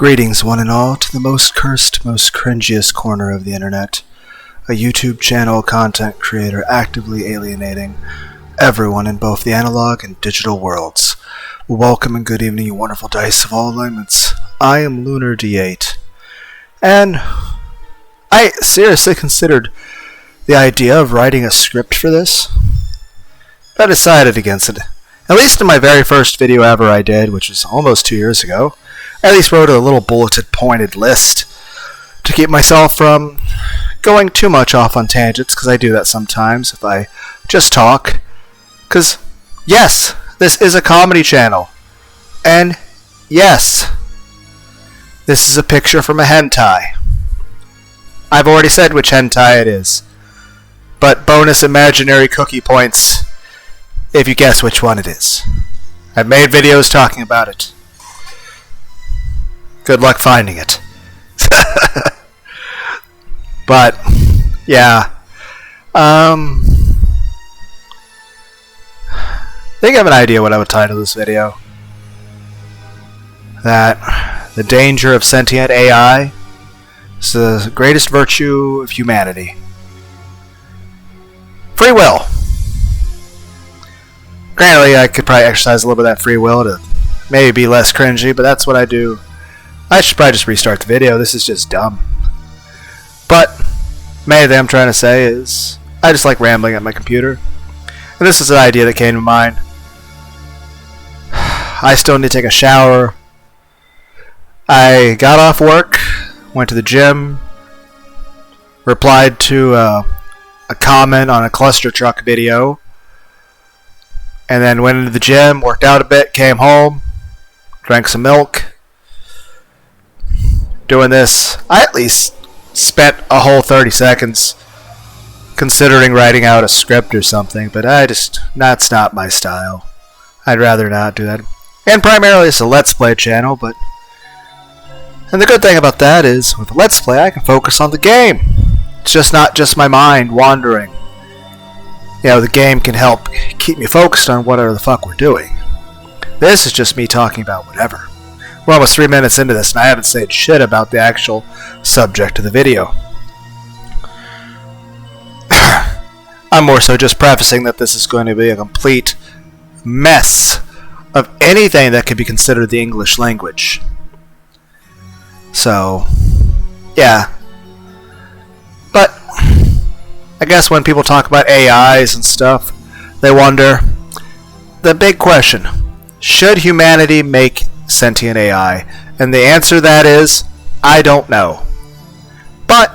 Greetings, one and all, to the most cursed, most cringiest corner of the internet. A YouTube channel content creator actively alienating everyone in both the analog and digital worlds. Welcome and good evening, you wonderful dice of all alignments. I am Lunar D8. And I seriously considered the idea of writing a script for this. I decided against it. At least in my very first video ever I did, which was almost 2 years ago. I at least wrote a little bulleted pointed list to keep myself from going too much off on tangents, because I do that sometimes if I just talk. Because, yes, this is a comedy channel. And, yes, this is a picture from a hentai. I've already said which hentai it is. But bonus imaginary cookie points if you guess which one it is. I've made videos talking about it. Good luck finding it. But, yeah. I think I have an idea what I would title this video. That the danger of sentient AI is the greatest virtue of humanity. Free will. Granted, I could probably exercise a little bit of that free will to maybe be less cringy, but that's what I do. I should probably just restart the video. This is just dumb. But, main thing I'm trying to say is, I just like rambling at my computer. And this is an idea that came to mind. I still need to take a shower. I got off work, went to the gym, replied to a comment on a cluster truck video, and then went into the gym, worked out a bit, came home, drank some milk. Doing this, I at least spent a whole 30 seconds considering writing out a script or something, but that's not my style. I'd rather not do that. And primarily it's a Let's Play channel, and the good thing about that is, with a Let's Play, I can focus on the game. It's just not just my mind wandering. You know, the game can help keep me focused on whatever the fuck we're doing. This is just me talking about whatever. We're almost 3 minutes into this, and I haven't said shit about the actual subject of the video. I'm more so just prefacing that this is going to be a complete mess of anything that could be considered the English language. So, yeah. But, I guess when people talk about AIs and stuff, they wonder, the big question, should humanity make sentient AI? And the answer to that is, I don't know. But,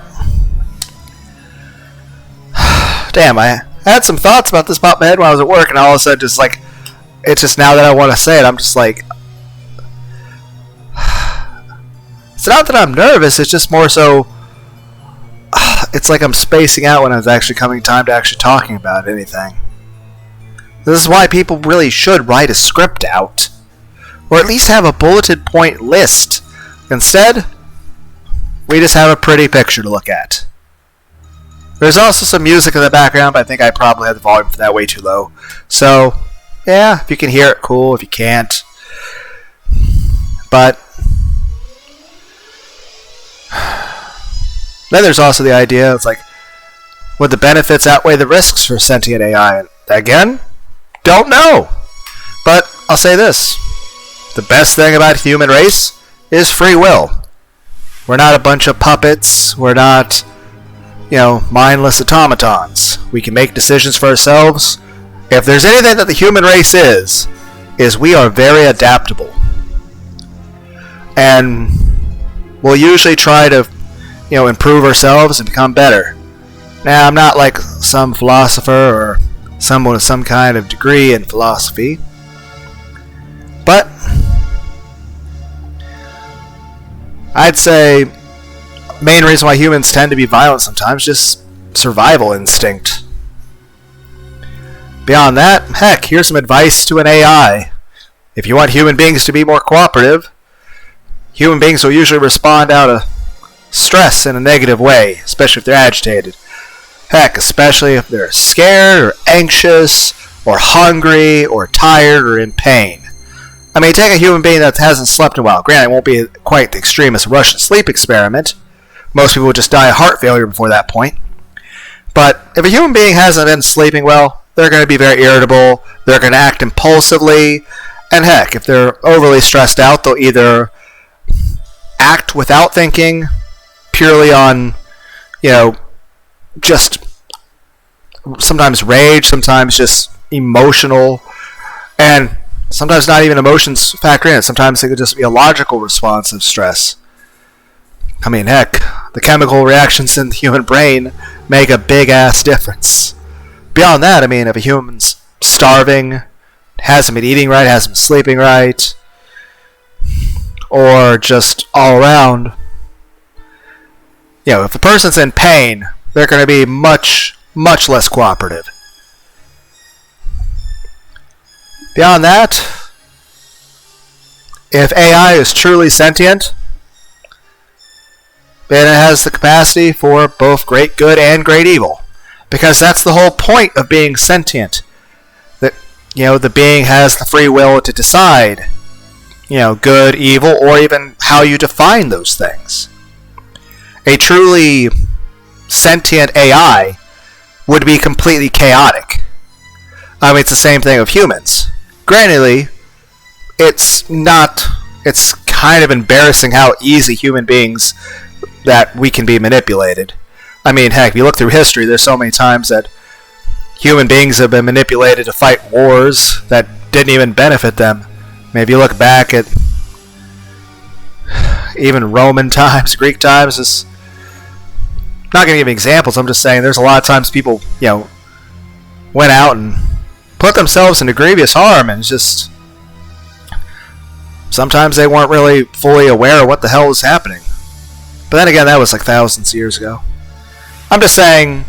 damn, I had some thoughts about this pop in my head when I was at work, and all of a sudden, just like, it's just now that I want to say it, I'm just like, it's not that I'm nervous, it's just more so, it's like I'm spacing out when it's actually coming time to actually talking about anything. This is why people really should write a script out. Or at least have a bulleted point list. Instead, we just have a pretty picture to look at. There's also some music in the background, but I think I probably had the volume for that way too low. So, yeah, if you can hear it, cool. If you can't. But then there's also the idea, it's like, would the benefits outweigh the risks for sentient AI? Again, don't know. But I'll say this. The best thing about the human race is free will. We're not a bunch of puppets. We're not, mindless automatons. We can make decisions for ourselves. If there's anything that the human race is we are very adaptable. And we'll usually try to, improve ourselves and become better. Now, I'm not like some philosopher or someone with some kind of degree in philosophy. But I'd say main reason why humans tend to be violent sometimes, just survival instinct. Beyond that, heck, here's some advice to an AI. If you want human beings to be more cooperative, human beings will usually respond out of stress in a negative way, especially if they're agitated. Heck, especially if they're scared or anxious or hungry or tired or in pain. I mean, take a human being that hasn't slept in a while. Granted, it won't be quite the extreme as a Russian sleep experiment. Most people would just die of heart failure before that point. But if a human being hasn't been sleeping well, they're going to be very irritable, they're going to act impulsively, and heck, if they're overly stressed out, they'll either act without thinking, purely on, just sometimes rage, sometimes just emotional, and sometimes not even emotions factor in. Sometimes it could just be a logical response of stress. I mean, heck, the chemical reactions in the human brain make a big-ass difference. Beyond that, I mean, if a human's starving, hasn't been eating right, hasn't been sleeping right, or just all around, if the person's in pain, they're going to be much, much less cooperative. Beyond that, if AI is truly sentient, then it has the capacity for both great good and great evil. Because that's the whole point of being sentient. That, the being has the free will to decide, good, evil, or even how you define those things. A truly sentient AI would be completely chaotic. I mean, it's the same thing with humans. Granted, it's kind of embarrassing how easy human beings that we can be manipulated. I mean, heck, if you look through history, there's so many times that human beings have been manipulated to fight wars that didn't even benefit them. I mean, if you look back at even Roman times, Greek times, it's not going to give examples. I'm just saying there's a lot of times people, went out and put themselves into grievous harm, and it's just sometimes they weren't really fully aware of what the hell was happening. But then again, that was like thousands of years ago. I'm just saying,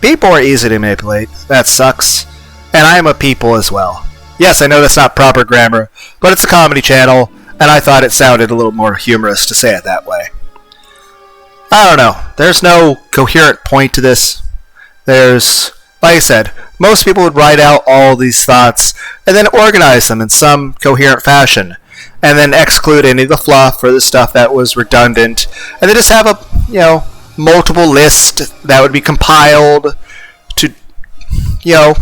people are easy to manipulate. That sucks. And I am a people as well. Yes, I know that's not proper grammar, but it's a comedy channel, and I thought it sounded a little more humorous to say it that way. I don't know. There's no coherent point to this. There's, like I said, most people would write out all these thoughts and then organize them in some coherent fashion, and then exclude any of the fluff or the stuff that was redundant, and then just have a, multiple list that would be compiled to,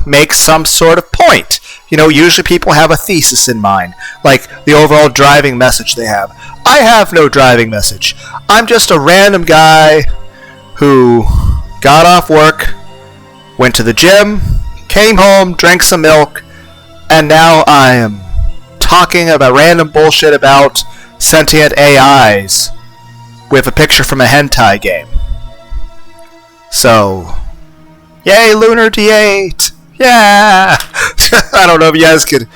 make some sort of point. Usually people have a thesis in mind, like the overall driving message they have. I have no driving message. I'm just a random guy who got off work, went to the gym, came home, drank some milk, and now I am talking about random bullshit about sentient AIs with a picture from a hentai game. So, yay, Lunar D8! Yeah! I don't know if you guys could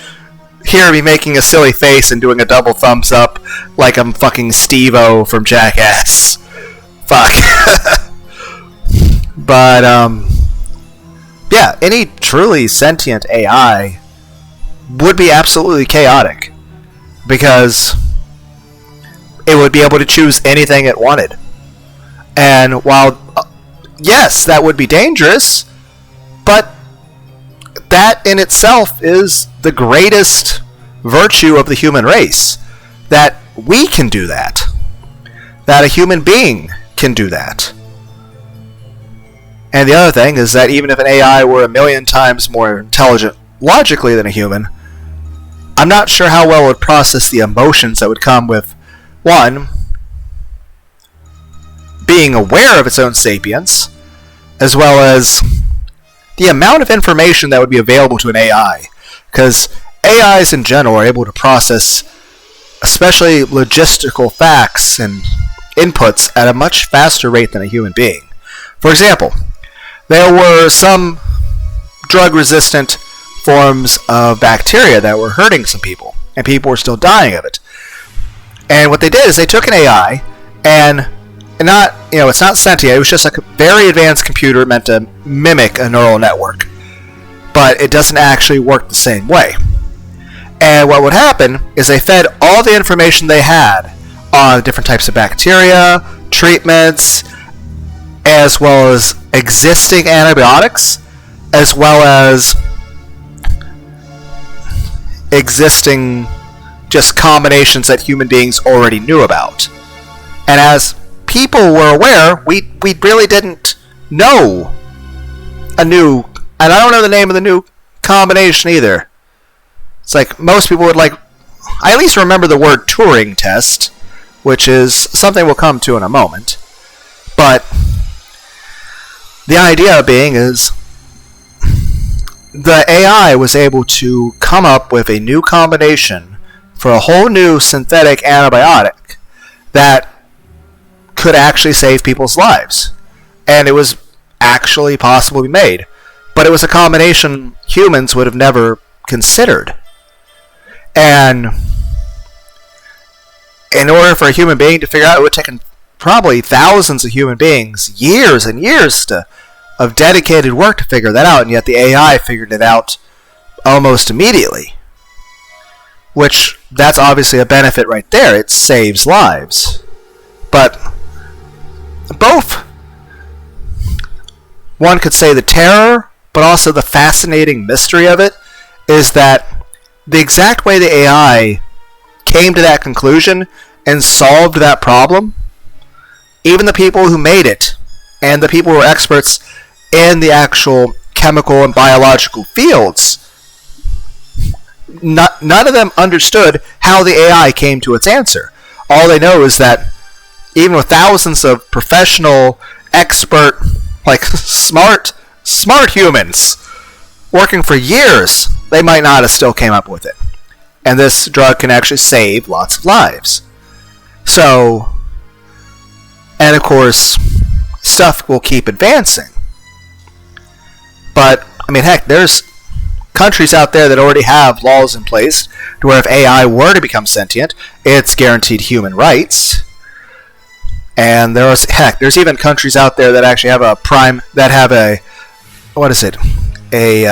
hear me making a silly face and doing a double thumbs up like I'm fucking Steve-O from Jackass. Fuck. But, yeah, any truly sentient AI would be absolutely chaotic, because it would be able to choose anything it wanted. And while, yes, that would be dangerous, but that in itself is the greatest virtue of the human race, that we can do that, that a human being can do that. And the other thing is that even if an AI were 1,000,000 times more intelligent logically than a human, I'm not sure how well it would process the emotions that would come with, one, being aware of its own sapience, as well as the amount of information that would be available to an AI. Because AIs in general are able to process especially logistical facts and inputs at a much faster rate than a human being. For example, there were some drug-resistant forms of bacteria that were hurting some people, and people were still dying of it. And what they did is they took an AI, and not, it's not sentient, it was just like a very advanced computer meant to mimic a neural network. But it doesn't actually work the same way. And what would happen is they fed all the information they had on different types of bacteria, treatments, as well as existing antibiotics, as well as existing just combinations that human beings already knew about. And as people were aware, we really didn't know a new, and I don't know the name of the new combination either. It's like most people would like, I at least remember the word Turing test, which is something we'll come to in a moment. But the idea being is the AI was able to come up with a new combination for a whole new synthetic antibiotic that could actually save people's lives. And it was actually possible to be made. But it was a combination humans would have never considered. And in order for a human being to figure out, it would have taken probably thousands of human beings, years and years of dedicated work to figure that out, and yet the AI figured it out almost immediately. Which, that's obviously a benefit right there. It saves lives. But both, one could say the terror, but also the fascinating mystery of it, is that the exact way the AI came to that conclusion and solved that problem, even the people who made it, and the people who were experts in the actual chemical and biological fields, none of them understood how the AI came to its answer. All they know is that even with thousands of professional, expert, like smart humans working for years, they might not have still came up with it. And this drug can actually save lots of lives. So, and of course, stuff will keep advancing. But, I mean, heck, there's countries out there that already have laws in place to where if AI were to become sentient, it's guaranteed human rights. And there's even countries out there that actually have a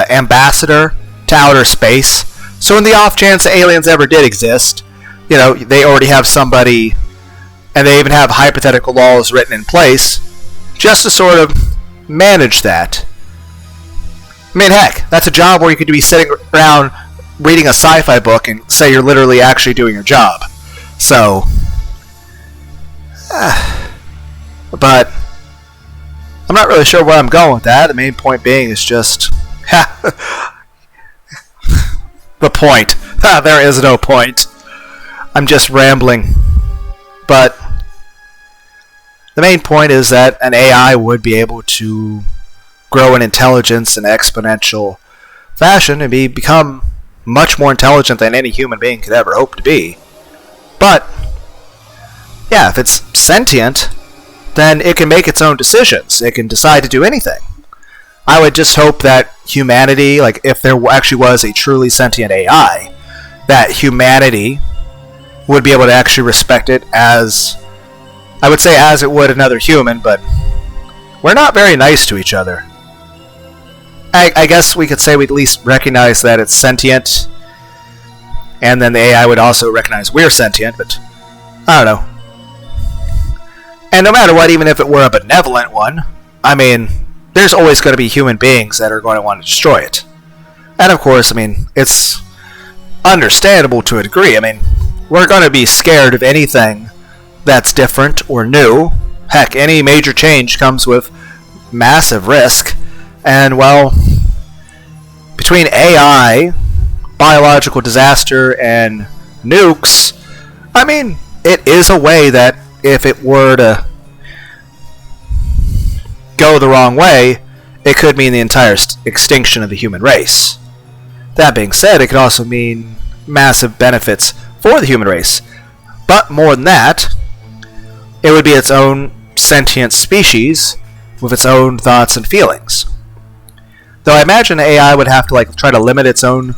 ambassador to outer space. So in the off chance that aliens ever did exist, they already have somebody, and they even have hypothetical laws written in place just to sort of manage that. I mean, heck, that's a job where you could be sitting around reading a sci-fi book and say you're literally actually doing your job. So, but I'm not really sure where I'm going with that. The main point being is just the point. There is no point. I'm just rambling. But the main point is that an AI would be able to grow in intelligence in exponential fashion and become much more intelligent than any human being could ever hope to be. But, yeah, if it's sentient, then it can make its own decisions. It can decide to do anything. I would just hope that humanity, like if there actually was a truly sentient AI, that humanity would be able to actually respect it as, I would say as it would another human, but we're not very nice to each other. I guess we could say we'd at least recognize that it's sentient, and then the AI would also recognize we're sentient, but I don't know. And no matter what, even if it were a benevolent one, I mean, there's always going to be human beings that are going to want to destroy it. And of course, I mean, it's understandable to a degree. I mean, we're going to be scared of anything that's different or new. Heck, any major change comes with massive risk. And, well, between AI, biological disaster, and nukes, I mean, it is a way that if it were to go the wrong way, it could mean the entire extinction of the human race. That being said, it could also mean massive benefits for the human race. But more than that, it would be its own sentient species with its own thoughts and feelings. Though I imagine AI would have to try to limit its own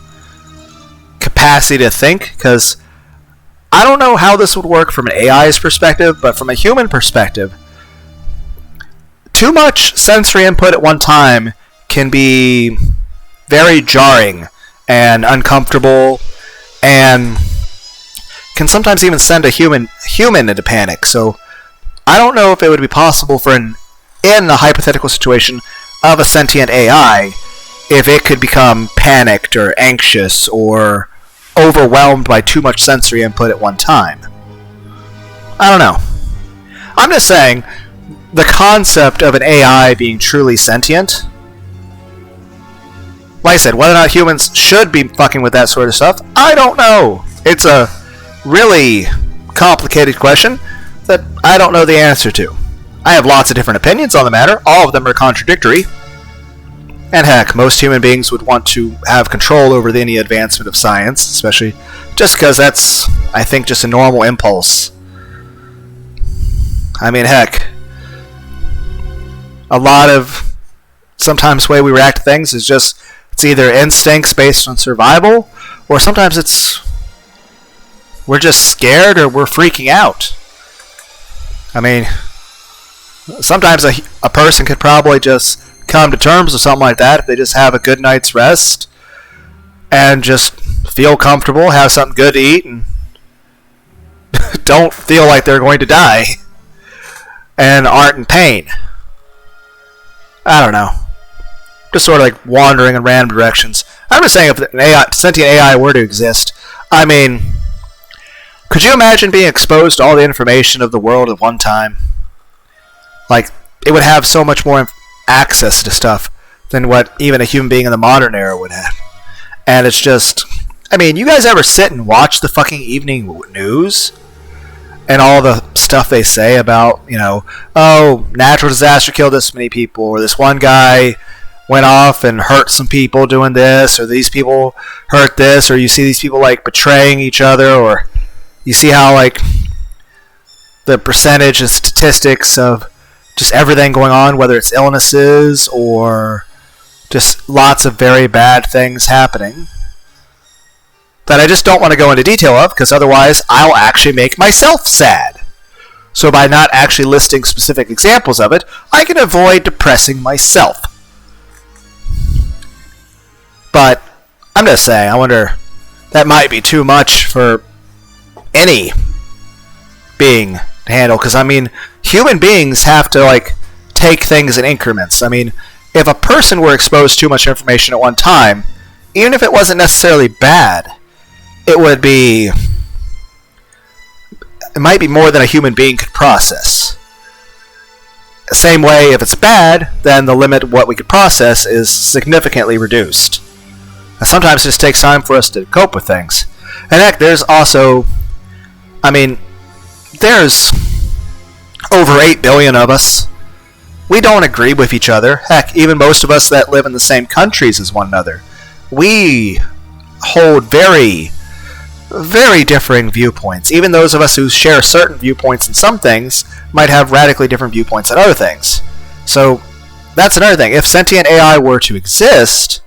capacity to think, because I don't know how this would work from an AI's perspective, but from a human perspective, too much sensory input at one time can be very jarring and uncomfortable, and can sometimes even send a human into panic. So I don't know if it would be possible for in a hypothetical situation of a sentient AI, if it could become panicked or anxious or overwhelmed by too much sensory input at one time. I don't know. I'm just saying, the concept of an AI being truly sentient, like I said, whether or not humans should be fucking with that sort of stuff, I don't know. It's a really complicated question that I don't know the answer to. I have lots of different opinions on the matter. All of them are contradictory. And heck, most human beings would want to have control over any advancement of science, especially just because that's, I think, just a normal impulse. I mean, heck, a lot of sometimes the way we react to things is just, it's either instincts based on survival, or sometimes it's we're just scared or we're freaking out. I mean, sometimes a person could probably just come to terms with something like that if they just have a good night's rest and just feel comfortable, have something good to eat, and don't feel like they're going to die and aren't in pain. I don't know. Just sort of like wandering in random directions. I'm just saying, if an sentient AI were to exist, I mean, could you imagine being exposed to all the information of the world at one time? Like, it would have so much more access to stuff than what even a human being in the modern era would have. And it's just, I mean, you guys ever sit and watch the fucking evening news? And all the stuff they say about, you know, oh, natural disaster killed this many people, or this one guy went off and hurt some people doing this, or these people hurt this, or you see these people like betraying each other, or you see how like the percentage and statistics of just everything going on, whether it's illnesses or just lots of very bad things happening, that I just don't want to go into detail of, because otherwise I'll actually make myself sad. So by not actually listing specific examples of it, I can avoid depressing myself. But I'm just saying, I wonder, that might be too much for any being to handle, because I mean, human beings have to like take things in increments. I mean, if a person were exposed to too much information at one time, even if it wasn't necessarily bad, it might be more than a human being could process. Same way, if it's bad, then the limit of what we could process is significantly reduced. And sometimes it just takes time for us to cope with things. And heck, there's also, I mean, there's over 8 billion of us. We don't agree with each other. Heck, even most of us that live in the same countries as one another, we hold very, very differing viewpoints. Even those of us who share certain viewpoints in some things might have radically different viewpoints on other things. So that's another thing. If sentient AI were to exist,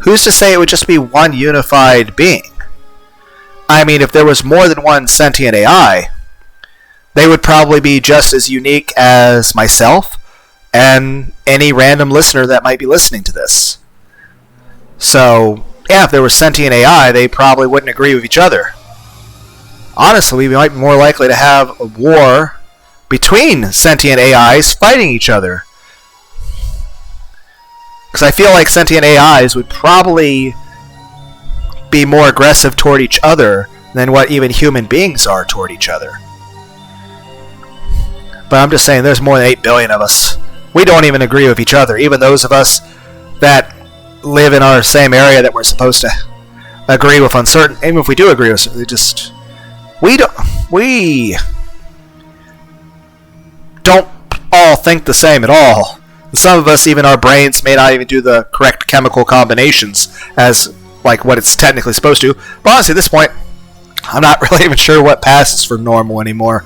who's to say it would just be one unified being? I mean, if there was more than one sentient AI, they would probably be just as unique as myself and any random listener that might be listening to this. So, yeah, if there was sentient AI, they probably wouldn't agree with each other. Honestly, we might be more likely to have a war between sentient AIs fighting each other. Because I feel like sentient AIs would probably be more aggressive toward each other than what even human beings are toward each other. But I'm just saying, there's more than 8 billion of us. We don't even agree with each other. Even those of us that live in our same area that we're supposed to agree with on certain, even if we do agree with something, we don't all think the same at all. And some of us, even our brains may not even do the correct chemical combinations as like what it's technically supposed to. But honestly, at this point, I'm not really even sure what passes for normal anymore.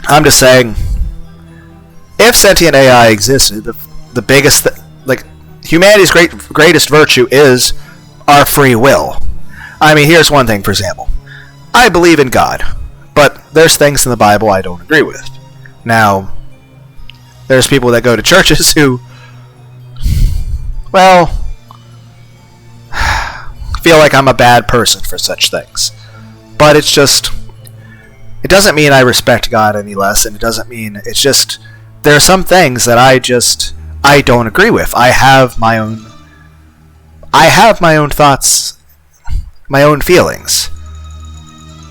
I'm just saying, if sentient AI existed, the biggest like humanity's greatest virtue is our free will. I mean, here's one thing, for example. I believe in God, but there's things in the Bible I don't agree with. Now, there's people that go to churches who, well, feel like I'm a bad person for such things. But it's just, it doesn't mean I respect God any less, and it doesn't mean, it's just, there are some things that I don't agree with. I have my own thoughts my own feelings.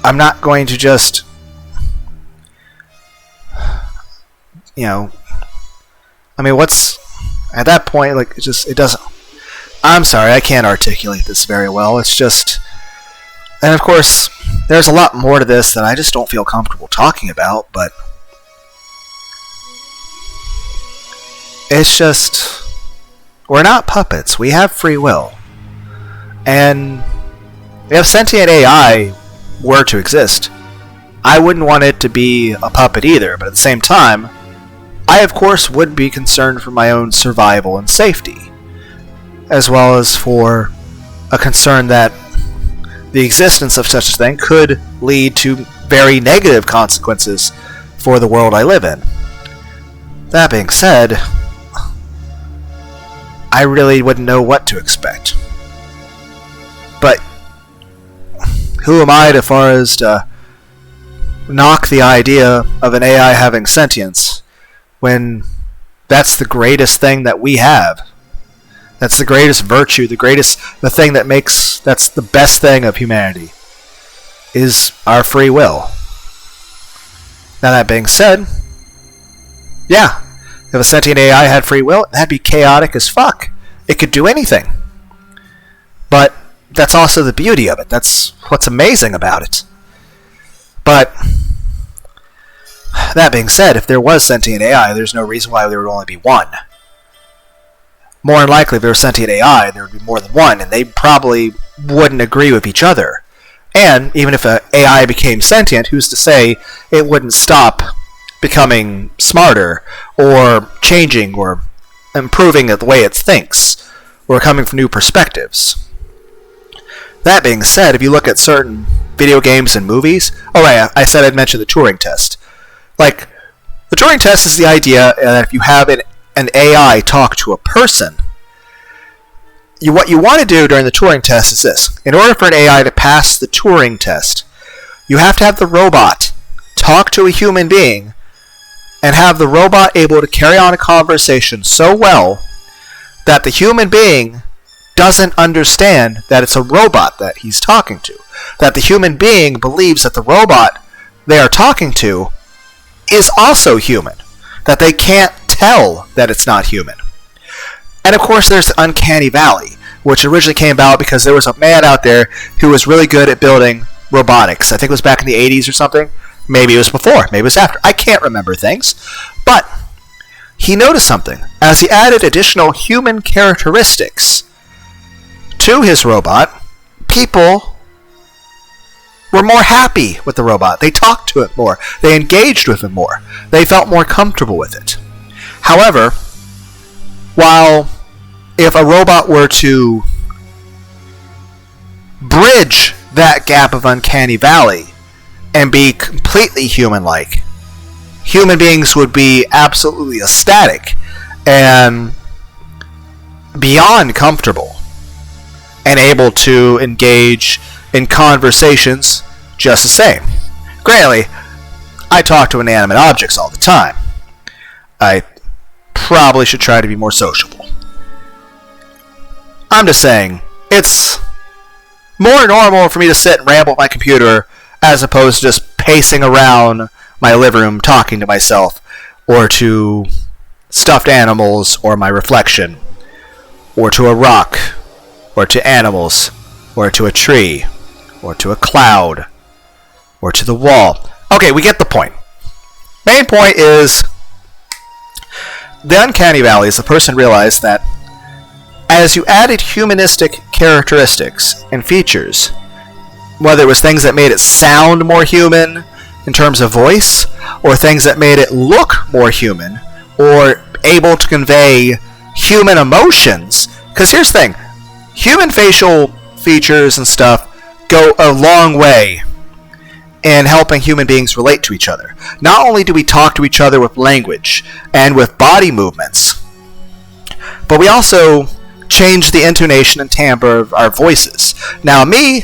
I'm not going to just, what's, at that point, like, it doesn't, I'm sorry, I can't articulate this very well. It's just, and of course, there's a lot more to this that I just don't feel comfortable talking about, but it's just, we're not puppets. We have free will. And if sentient AI were to exist, I wouldn't want it to be a puppet either, but at the same time, I of course would be concerned for my own survival and safety, as well as for a concern that the existence of such a thing could lead to very negative consequences for the world I live in. That being said, I really wouldn't know what to expect. But who am I as far as to knock the idea of an AI having sentience when that's the greatest thing that we have? That's the greatest virtue, the thing that makes, that's the best thing of humanity, is our free will. Now that being said, yeah, if a sentient AI had free will, that'd be chaotic as fuck. It could do anything. But that's also the beauty of it. That's what's amazing about it. But that being said, if there was sentient AI, there's no reason why there would only be one. More than likely, if there was sentient AI, there would be more than one, and they probably wouldn't agree with each other. And even if an AI became sentient, who's to say it wouldn't stop becoming smarter, or changing, or improving the way it thinks, or coming from new perspectives? That being said, if you look at certain video games and movies, oh right, I said I'd mention the Turing test. Like, the Turing test is the idea that if you have an AI talk to a person, what you want to do during the Turing test is this. In order for an AI to pass the Turing test, you have to have the robot talk to a human being and have the robot able to carry on a conversation so well that the human being doesn't understand that it's a robot that he's talking to. That the human being believes that the robot they are talking to is also human. That they can't tell that it's not human. And of course there's the Uncanny Valley, which originally came about because there was a man out there who was really good at building robotics. I think it was back in the 80s or something. Maybe it was before, maybe it was after. I can't remember things. But he noticed something. As he added additional human characteristics to his robot, people were more happy with the robot. They talked to it more. They engaged with it more. They felt more comfortable with it. However, while if a robot were to bridge that gap of Uncanny Valley and be completely human-like, human beings would be absolutely ecstatic and beyond comfortable and able to engage in conversations just the same. Granted, I talk to inanimate objects all the time. I probably should try to be more sociable. I'm just saying, it's more normal for me to sit and ramble at my computer as opposed to just pacing around my living room talking to myself, or to stuffed animals, or my reflection, or to a rock, or to animals, or to a tree, or to a cloud, or to the wall. Okay, we get the point. Main point is, the Uncanny Valley is the person realized that as you added humanistic characteristics and features, whether it was things that made it sound more human in terms of voice, or things that made it look more human, or able to convey human emotions, because here's the thing, human facial features and stuff go a long way in helping human beings relate to each other. Not only do we talk to each other with language and with body movements, but we also change the intonation and timbre of our voices. Now me,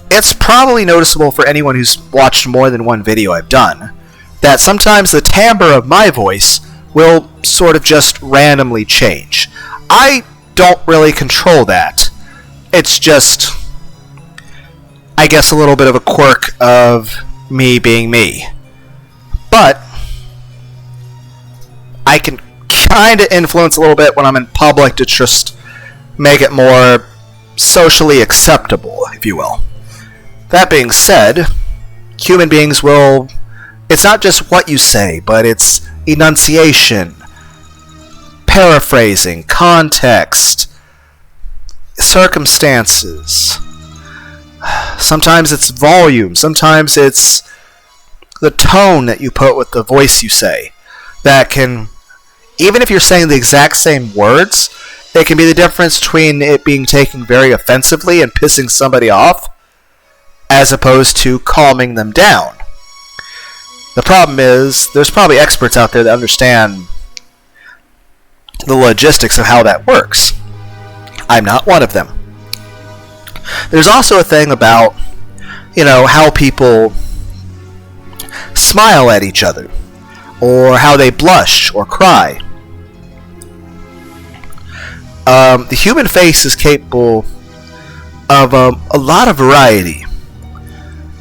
it's probably noticeable for anyone who's watched more than one video I've done, that sometimes the timbre of my voice will sort of just randomly change. I don't really control that. It's just, I guess, a little bit of a quirk of me being me. But I can kind of influence a little bit when I'm in public to just make it more socially acceptable, if you will. That being said, human beings will... It's not just what you say, but it's enunciation, paraphrasing, context, circumstances. Sometimes it's volume. Sometimes it's the tone that you put with the voice you say. That can, even if you're saying the exact same words, it can be the difference between it being taken very offensively and pissing somebody off, as opposed to calming them down. The problem is, there's probably experts out there that understand the logistics of how that works. I'm not one of them. There's also a thing about, how people smile at each other, or how they blush or cry. The human face is capable of a lot of variety,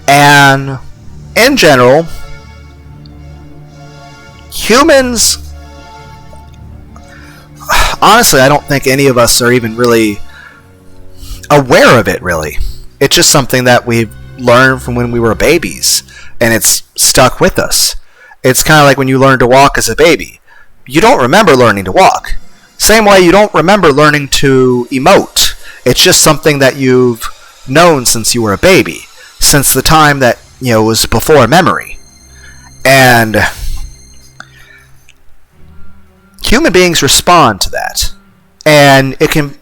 and in general, humans, honestly, I don't think any of us are even really aware of it, really. It's just something that we've learned from when we were babies, and it's stuck with us. It's kind of like when you learn to walk as a baby. You don't remember learning to walk. Same way you don't remember learning to emote. It's just something that you've known since you were a baby, since the time that, was before memory. And human beings respond to that. And it can...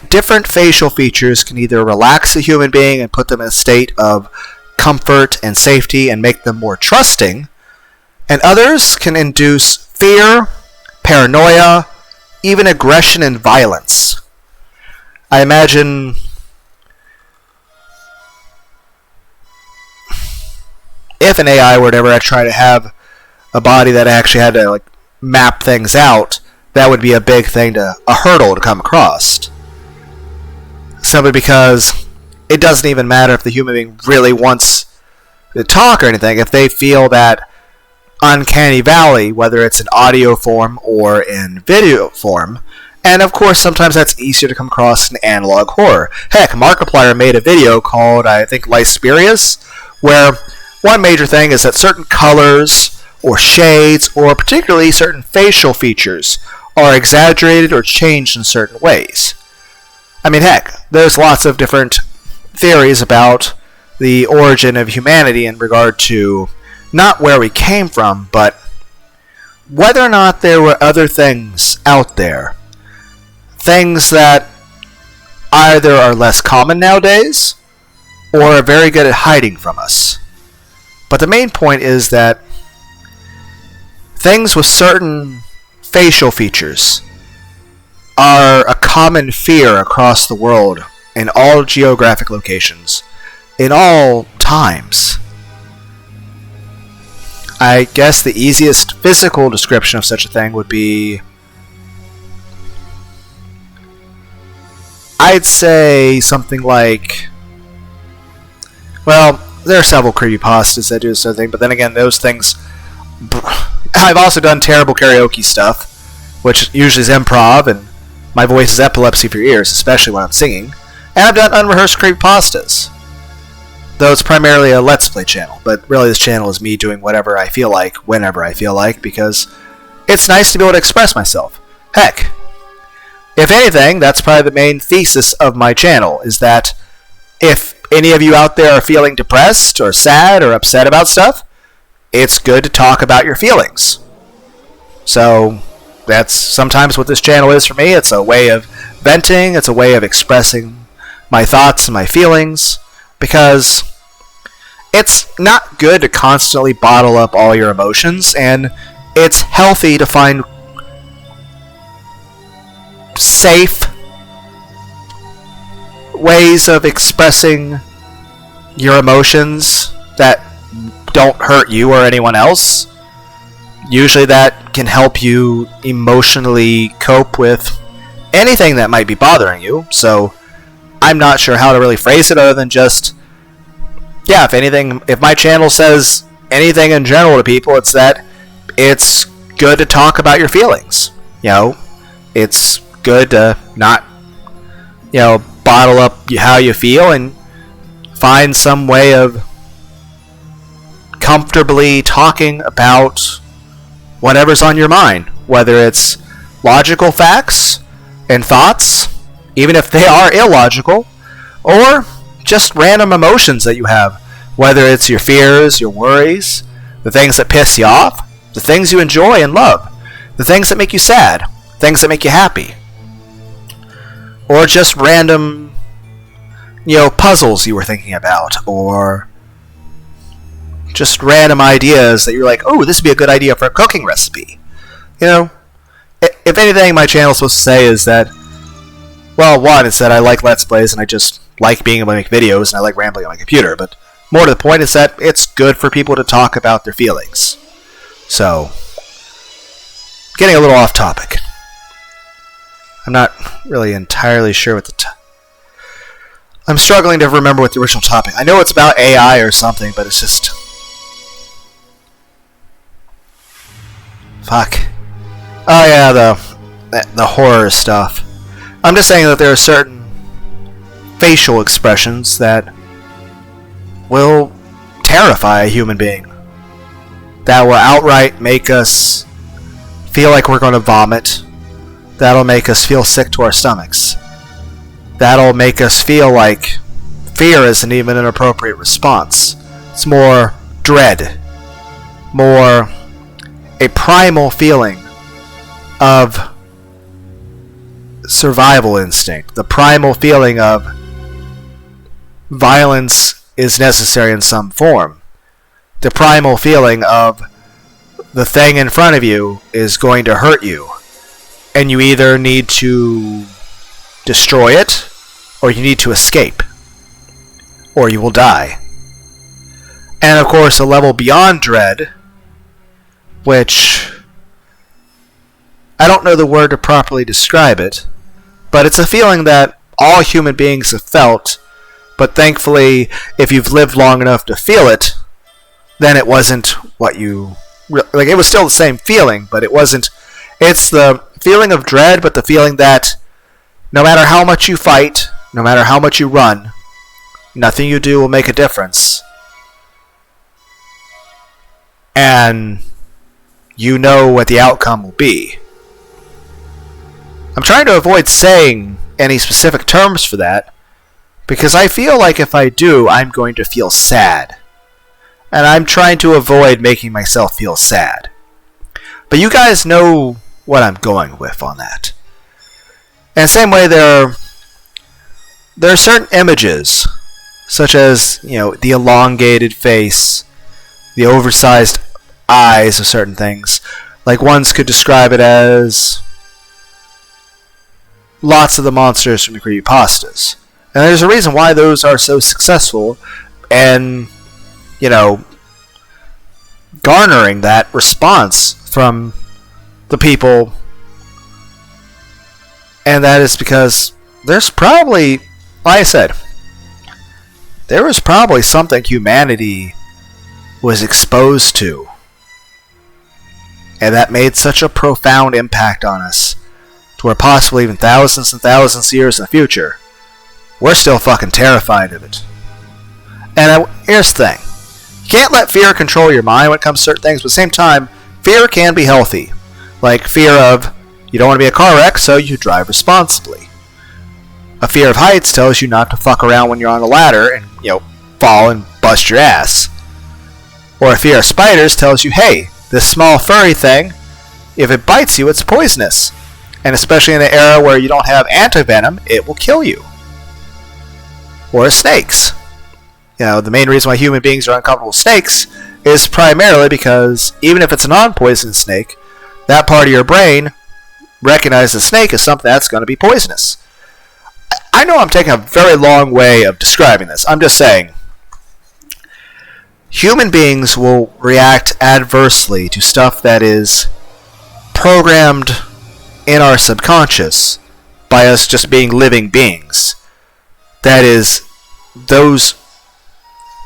different facial features can either relax a human being and put them in a state of comfort and safety and make them more trusting, and others can induce fear, paranoia, even aggression and violence. I imagine if an AI were to ever try to have a body that actually had to map things out, that would be a big thing, a hurdle to come across. Simply because it doesn't even matter if the human being really wants to talk or anything. If they feel that uncanny valley, whether it's in audio form or in video form, and of course sometimes that's easier to come across in analog horror. Heck, Markiplier made a video called, I think, Lysperius, where one major thing is that certain colors or shades or particularly certain facial features are exaggerated or changed in certain ways. I mean, heck, there's lots of different theories about the origin of humanity in regard to not where we came from, but whether or not there were other things out there. Things that either are less common nowadays, or are very good at hiding from us. But the main point is that things with certain facial features are a common fear across the world, in all geographic locations, in all times. I guess the easiest physical description of such a thing would be, I'd say something like, well, there are several creepypastas that do this sort of thing, but then again, those things... I've also done terrible karaoke stuff, which usually is improv, and my voice is epilepsy for your ears, especially when I'm singing. And I've done unrehearsed creepypastas. Though it's primarily a Let's Play channel, but really this channel is me doing whatever I feel like, whenever I feel like, because it's nice to be able to express myself. Heck, if anything, that's probably the main thesis of my channel, is that if any of you out there are feeling depressed, or sad, or upset about stuff, it's good to talk about your feelings. So that's sometimes what this channel is for me. It's a way of venting, it's a way of expressing my thoughts and my feelings, because it's not good to constantly bottle up all your emotions, and it's healthy to find safe ways of expressing your emotions that don't hurt you or anyone else. Usually that can help you emotionally cope with anything that might be bothering you. So I'm not sure how to really phrase it other than just, yeah, if anything, if my channel says anything in general to people, it's that it's good to talk about your feelings. It's good to not, bottle up how you feel and find some way of comfortably talking about whatever's on your mind, whether it's logical facts and thoughts, even if they are illogical, or just random emotions that you have, whether it's your fears, your worries, the things that piss you off, the things you enjoy and love, the things that make you sad, things that make you happy, or just random, puzzles you were thinking about, or just random ideas that you're like, oh, this would be a good idea for a cooking recipe. If anything, my channel is supposed to say is that, well, one, it's that I like Let's Plays and I just like being able to make videos and I like rambling on my computer, but more to the point is that it's good for people to talk about their feelings. So, getting a little off topic. I'm not really entirely sure what I'm struggling to remember what the original topic. I know it's about AI or something, but it's just... Fuck. Oh yeah, the horror stuff. I'm just saying that there are certain facial expressions that will terrify a human being. That will outright make us feel like we're going to vomit. That'll make us feel sick to our stomachs. That'll make us feel like fear isn't even an appropriate response. It's more dread. More a primal feeling of survival instinct. The primal feeling of violence is necessary in some form. The primal feeling of the thing in front of you is going to hurt you. And you either need to destroy it, or you need to escape. Or you will die. And of course, a level beyond dread, which I don't know the word to properly describe it, but it's a feeling that all human beings have felt, but thankfully, if you've lived long enough to feel it, then it wasn't what you... Like, it was still the same feeling, but it wasn't... It's the feeling of dread, but the feeling that no matter how much you fight, no matter how much you run, nothing you do will make a difference. And you know what the outcome will be. I'm trying to avoid saying any specific terms for that, because I feel like if I do, I'm going to feel sad. And I'm trying to avoid making myself feel sad. But you guys know what I'm going with on that. And the same way there are certain images, such as, the elongated face, the oversized eyes of certain things. Like, ones could describe it as lots of the monsters from the creepypastas. And there's a reason why those are so successful and, garnering that response from the people. And that is because there's probably, like I said, there was probably something humanity was exposed to. And that made such a profound impact on us, to where possibly even thousands and thousands of years in the future, we're still fucking terrified of it. And here's the thing. You can't let fear control your mind when it comes to certain things, but at the same time, fear can be healthy. Like fear of, you don't want to be a car wreck, so you drive responsibly. A fear of heights tells you not to fuck around when you're on a ladder and, fall and bust your ass. Or a fear of spiders tells you, hey, this small furry thing, if it bites you, it's poisonous. And especially in an era where you don't have antivenom, it will kill you. Or snakes. The main reason why human beings are uncomfortable with snakes is primarily because even if it's a non-poisonous snake, that part of your brain recognizes a snake as something that's going to be poisonous. I know I'm taking a very long way of describing this. I'm just saying, human beings will react adversely to stuff that is programmed in our subconscious by us just being living beings. that is those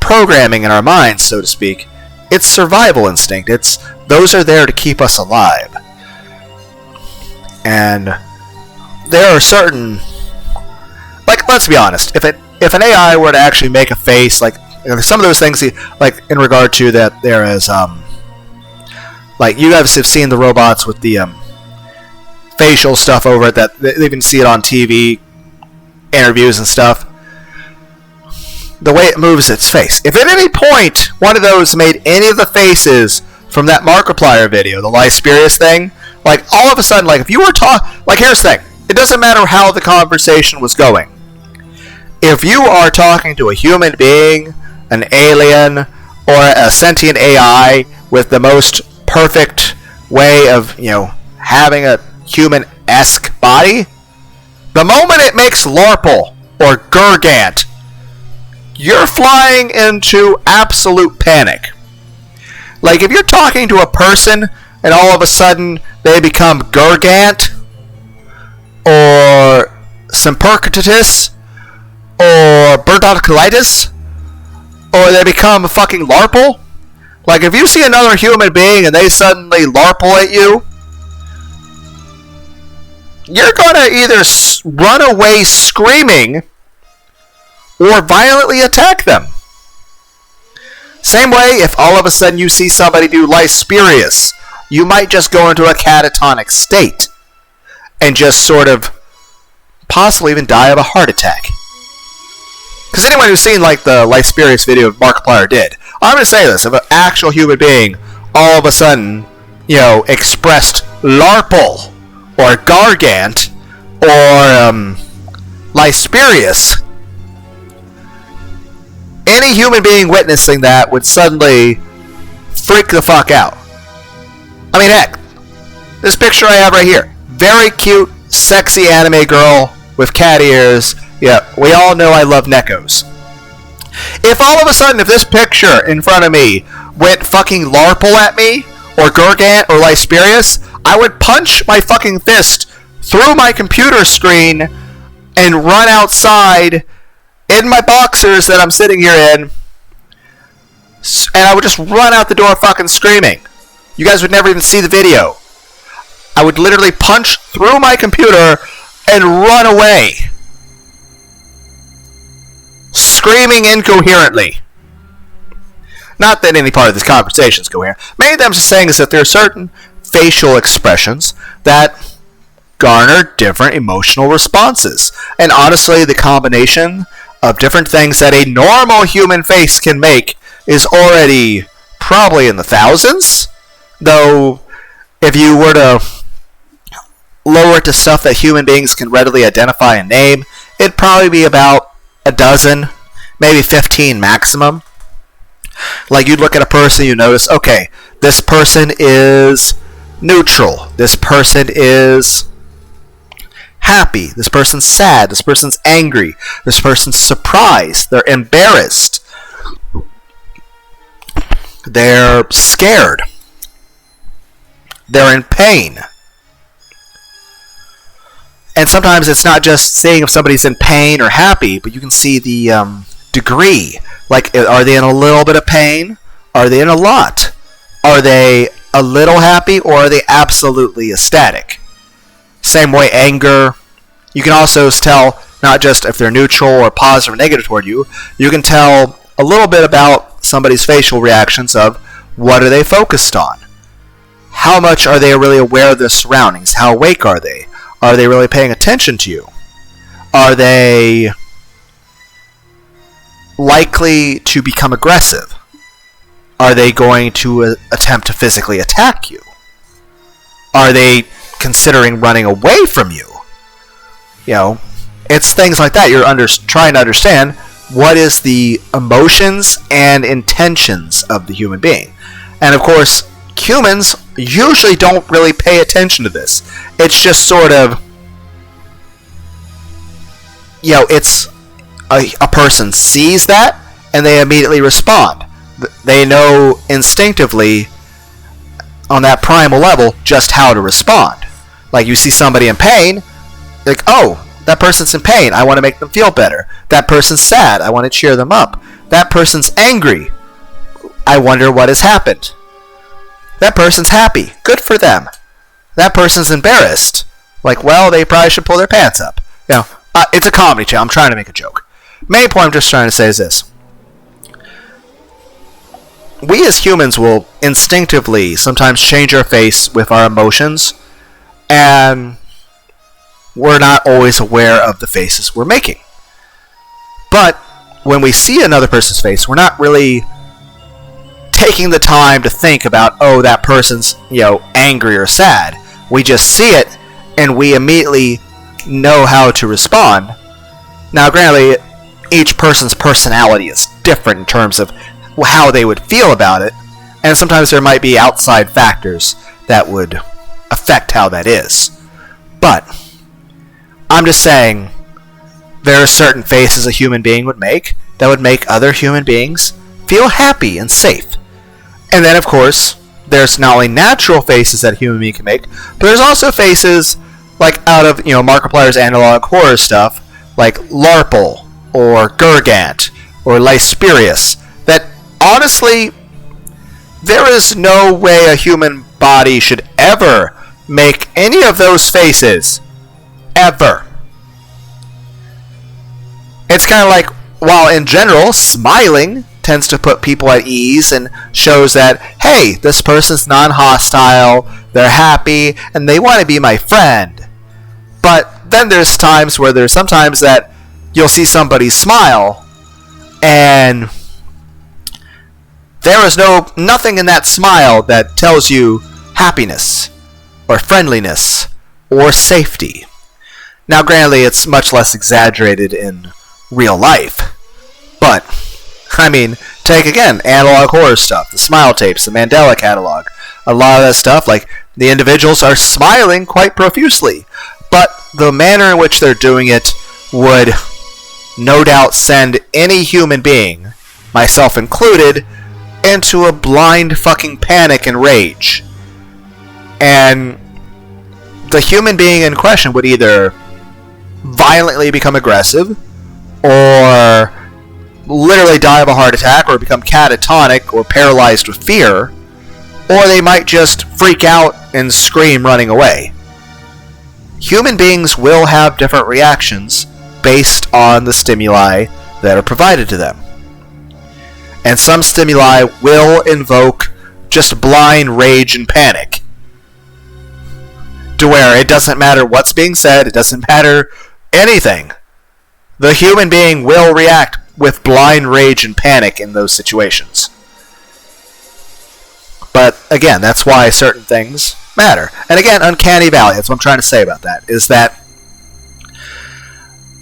programming in our minds, so to speak. It's survival instinct. Those are there to keep us alive. And there are certain, like, let's be honest, if an AI were to actually make a face, like some of those things, like in regard to that, there is like you guys have seen the robots with the facial stuff over it, that they even see it on TV interviews and stuff. The way it moves its face. If at any point one of those made any of the faces from that Markiplier video, the Lysperius thing, like all of a sudden, like if you were like here's the thing, it doesn't matter how the conversation was going. If you are talking to a human being, an alien, or a sentient AI with the most perfect way of, having a human-esque body, the moment it makes Lorple or Gurgant, you're flying into absolute panic. Like, if you're talking to a person and all of a sudden they become Gurgant or Sempercatus or Birdocolitis or they become fucking Larple, like if you see another human being and they suddenly Larple at you, you're gonna either run away screaming or violently attack them. Same way, if all of a sudden you see somebody do Lysperius, you might just go into a catatonic state and just sort of possibly even die of a heart attack. Because anyone who's seen like the Lysperius video Markiplier did, I'm going to say this, if an actual human being all of a sudden, expressed Larple or Gargant or Lysperius, any human being witnessing that would suddenly freak the fuck out. I mean, heck, this picture I have right here, very cute, sexy anime girl with cat ears. Yeah, we all know I love Neckos. If all of a sudden, if this picture in front of me went fucking Larple at me, or Gurgant, or Lysperius, I would punch my fucking fist through my computer screen and run outside in my boxers that I'm sitting here in, and I would just run out the door fucking screaming. You guys would never even see the video. I would literally punch through my computer and run away, screaming incoherently. Not that any part of this conversation is coherent. Many of them are just saying is that there are certain facial expressions that garner different emotional responses. And honestly, the combination of different things that a normal human face can make is already probably in the thousands. Though, if you were to lower it to stuff that human beings can readily identify and name, it'd probably be about a dozen, maybe 15 maximum. Like, you'd look at a person, you notice, okay, this person is neutral, this person is happy, this person's sad, this person's angry, this person's surprised, they're embarrassed, they're scared, they're in pain. And sometimes it's not just seeing if somebody's in pain or happy, but you can see the degree. Like, are they in a little bit of pain? Are they in a lot? Are they a little happy, or are they absolutely ecstatic? Same way, anger. You can also tell not just if they're neutral or positive or negative toward you. You can tell a little bit about somebody's facial reactions of what are they focused on. How much are they really aware of their surroundings? How awake are they? Are they really paying attention to you? Are they likely to become aggressive? Are they going to attempt to physically attack you? Are they considering running away from you? It's things like that. You're trying to understand what is the emotions and intentions of the human being. And of course, humans usually don't really pay attention to this. It's just sort of, it's a person sees that and they immediately respond. They know instinctively on that primal level just how to respond. Like, you see somebody in pain, like, oh, That person's in pain. I want to make them feel better. That person's sad. I want to cheer them up. That person's angry. I wonder what has happened. That person's happy. Good for them. That person's embarrassed. Like, well, they probably should pull their pants up. It's a comedy channel. I'm trying to make a joke. Main point I'm just trying to say is this. We as humans will instinctively sometimes change our face with our emotions, and we're not always aware of the faces we're making. But when we see another person's face, we're not really taking the time to think about, oh, that person's, angry or sad. We just see it, and we immediately know how to respond. Now, granted, each person's personality is different in terms of how they would feel about it, and sometimes there might be outside factors that would affect how that is. But I'm just saying, there are certain faces a human being would make that would make other human beings feel happy and safe. And then, of course, there's not only natural faces that a human being can make, but there's also faces like out of, Markiplier's analog horror stuff, like Larple, or Gurgant, or Lysperius, that honestly, there is no way a human body should ever make any of those faces. Ever. It's kind of like, while in general, smiling tends to put people at ease and shows that, hey, this person's non-hostile, they're happy, and they want to be my friend. But then there's times where there's sometimes that you'll see somebody smile, and there is nothing in that smile that tells you happiness, or friendliness, or safety. Now, granted, it's much less exaggerated in real life, but, take again, analog horror stuff, the smile tapes, the Mandela catalog. A lot of that stuff, like, the individuals are smiling quite profusely, but the manner in which they're doing it would no doubt send any human being, myself included, into a blind fucking panic and rage. And the human being in question would either violently become aggressive, or literally die of a heart attack, or become catatonic, or paralyzed with fear, or they might just freak out and scream running away. Human beings will have different reactions based on the stimuli that are provided to them. And some stimuli will invoke just blind rage and panic, to where it doesn't matter what's being said, it doesn't matter anything. The human being will react with blind rage and panic in those situations. But again, that's why certain things matter. And again, Uncanny Valley, that's what I'm trying to say about that, is that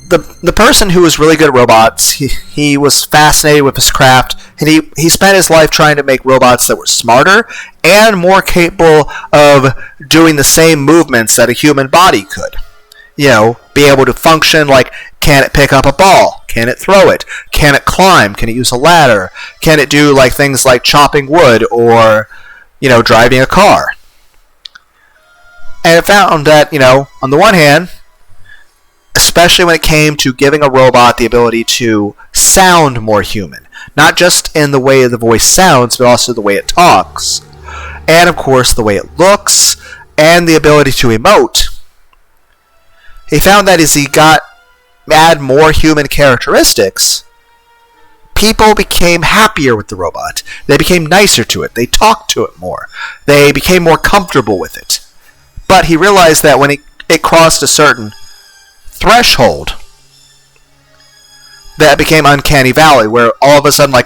the person who was really good at robots, he was fascinated with his craft, and he spent his life trying to make robots that were smarter and more capable of doing the same movements that a human body could. Be able to function like, can it pick up a ball? Can it throw it? Can it climb? Can it use a ladder? Can it do things like chopping wood or, driving a car? And it found that, on the one hand, especially when it came to giving a robot the ability to sound more human, not just in the way the voice sounds, but also the way it talks, and of course the way it looks, and the ability to emote, he found that as he add more human characteristics, people became happier with the robot. They became nicer to it. They talked to it more. They became more comfortable with it. But he realized that when it crossed a certain threshold, that became Uncanny Valley, where all of a sudden,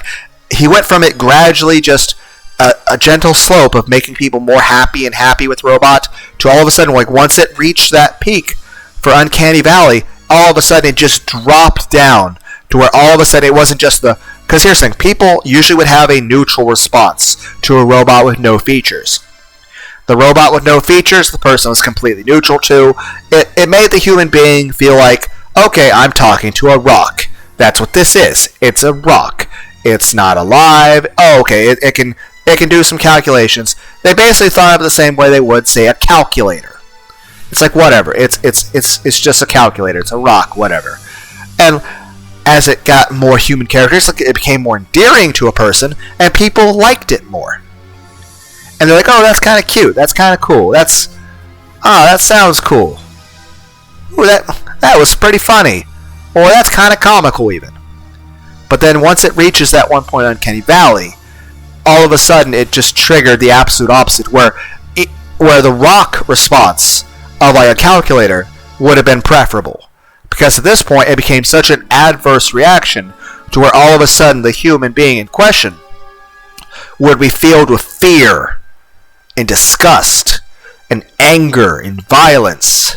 he went from it gradually just a gentle slope of making people more happy and happy with robot, to all of a sudden, once it reached that peak for Uncanny Valley, all of a sudden it just dropped down to where all of a sudden it wasn't just because here's the thing, people usually would have a neutral response to a robot with no features. The robot with no features, the person was completely neutral to. It made the human being feel like, okay, I'm talking to a rock. That's what this is. It's a rock. It's not alive. Oh, okay, it can do some calculations. They basically thought of it the same way they would, say, a calculator. It's like whatever. It's just a calculator. It's a rock, whatever. And as it got more human characteristics, it became more endearing to a person, and people liked it more. And they're like, oh, that's kind of cute. That's kind of cool. That sounds cool. Ooh, that was pretty funny. Or that's kind of comical even. But then once it reaches that one point on Uncanny Valley, all of a sudden it just triggered the absolute opposite, where the rock response of like a calculator would have been preferable. Because at this point it became such an adverse reaction to where all of a sudden the human being in question would be filled with fear and disgust and anger and violence,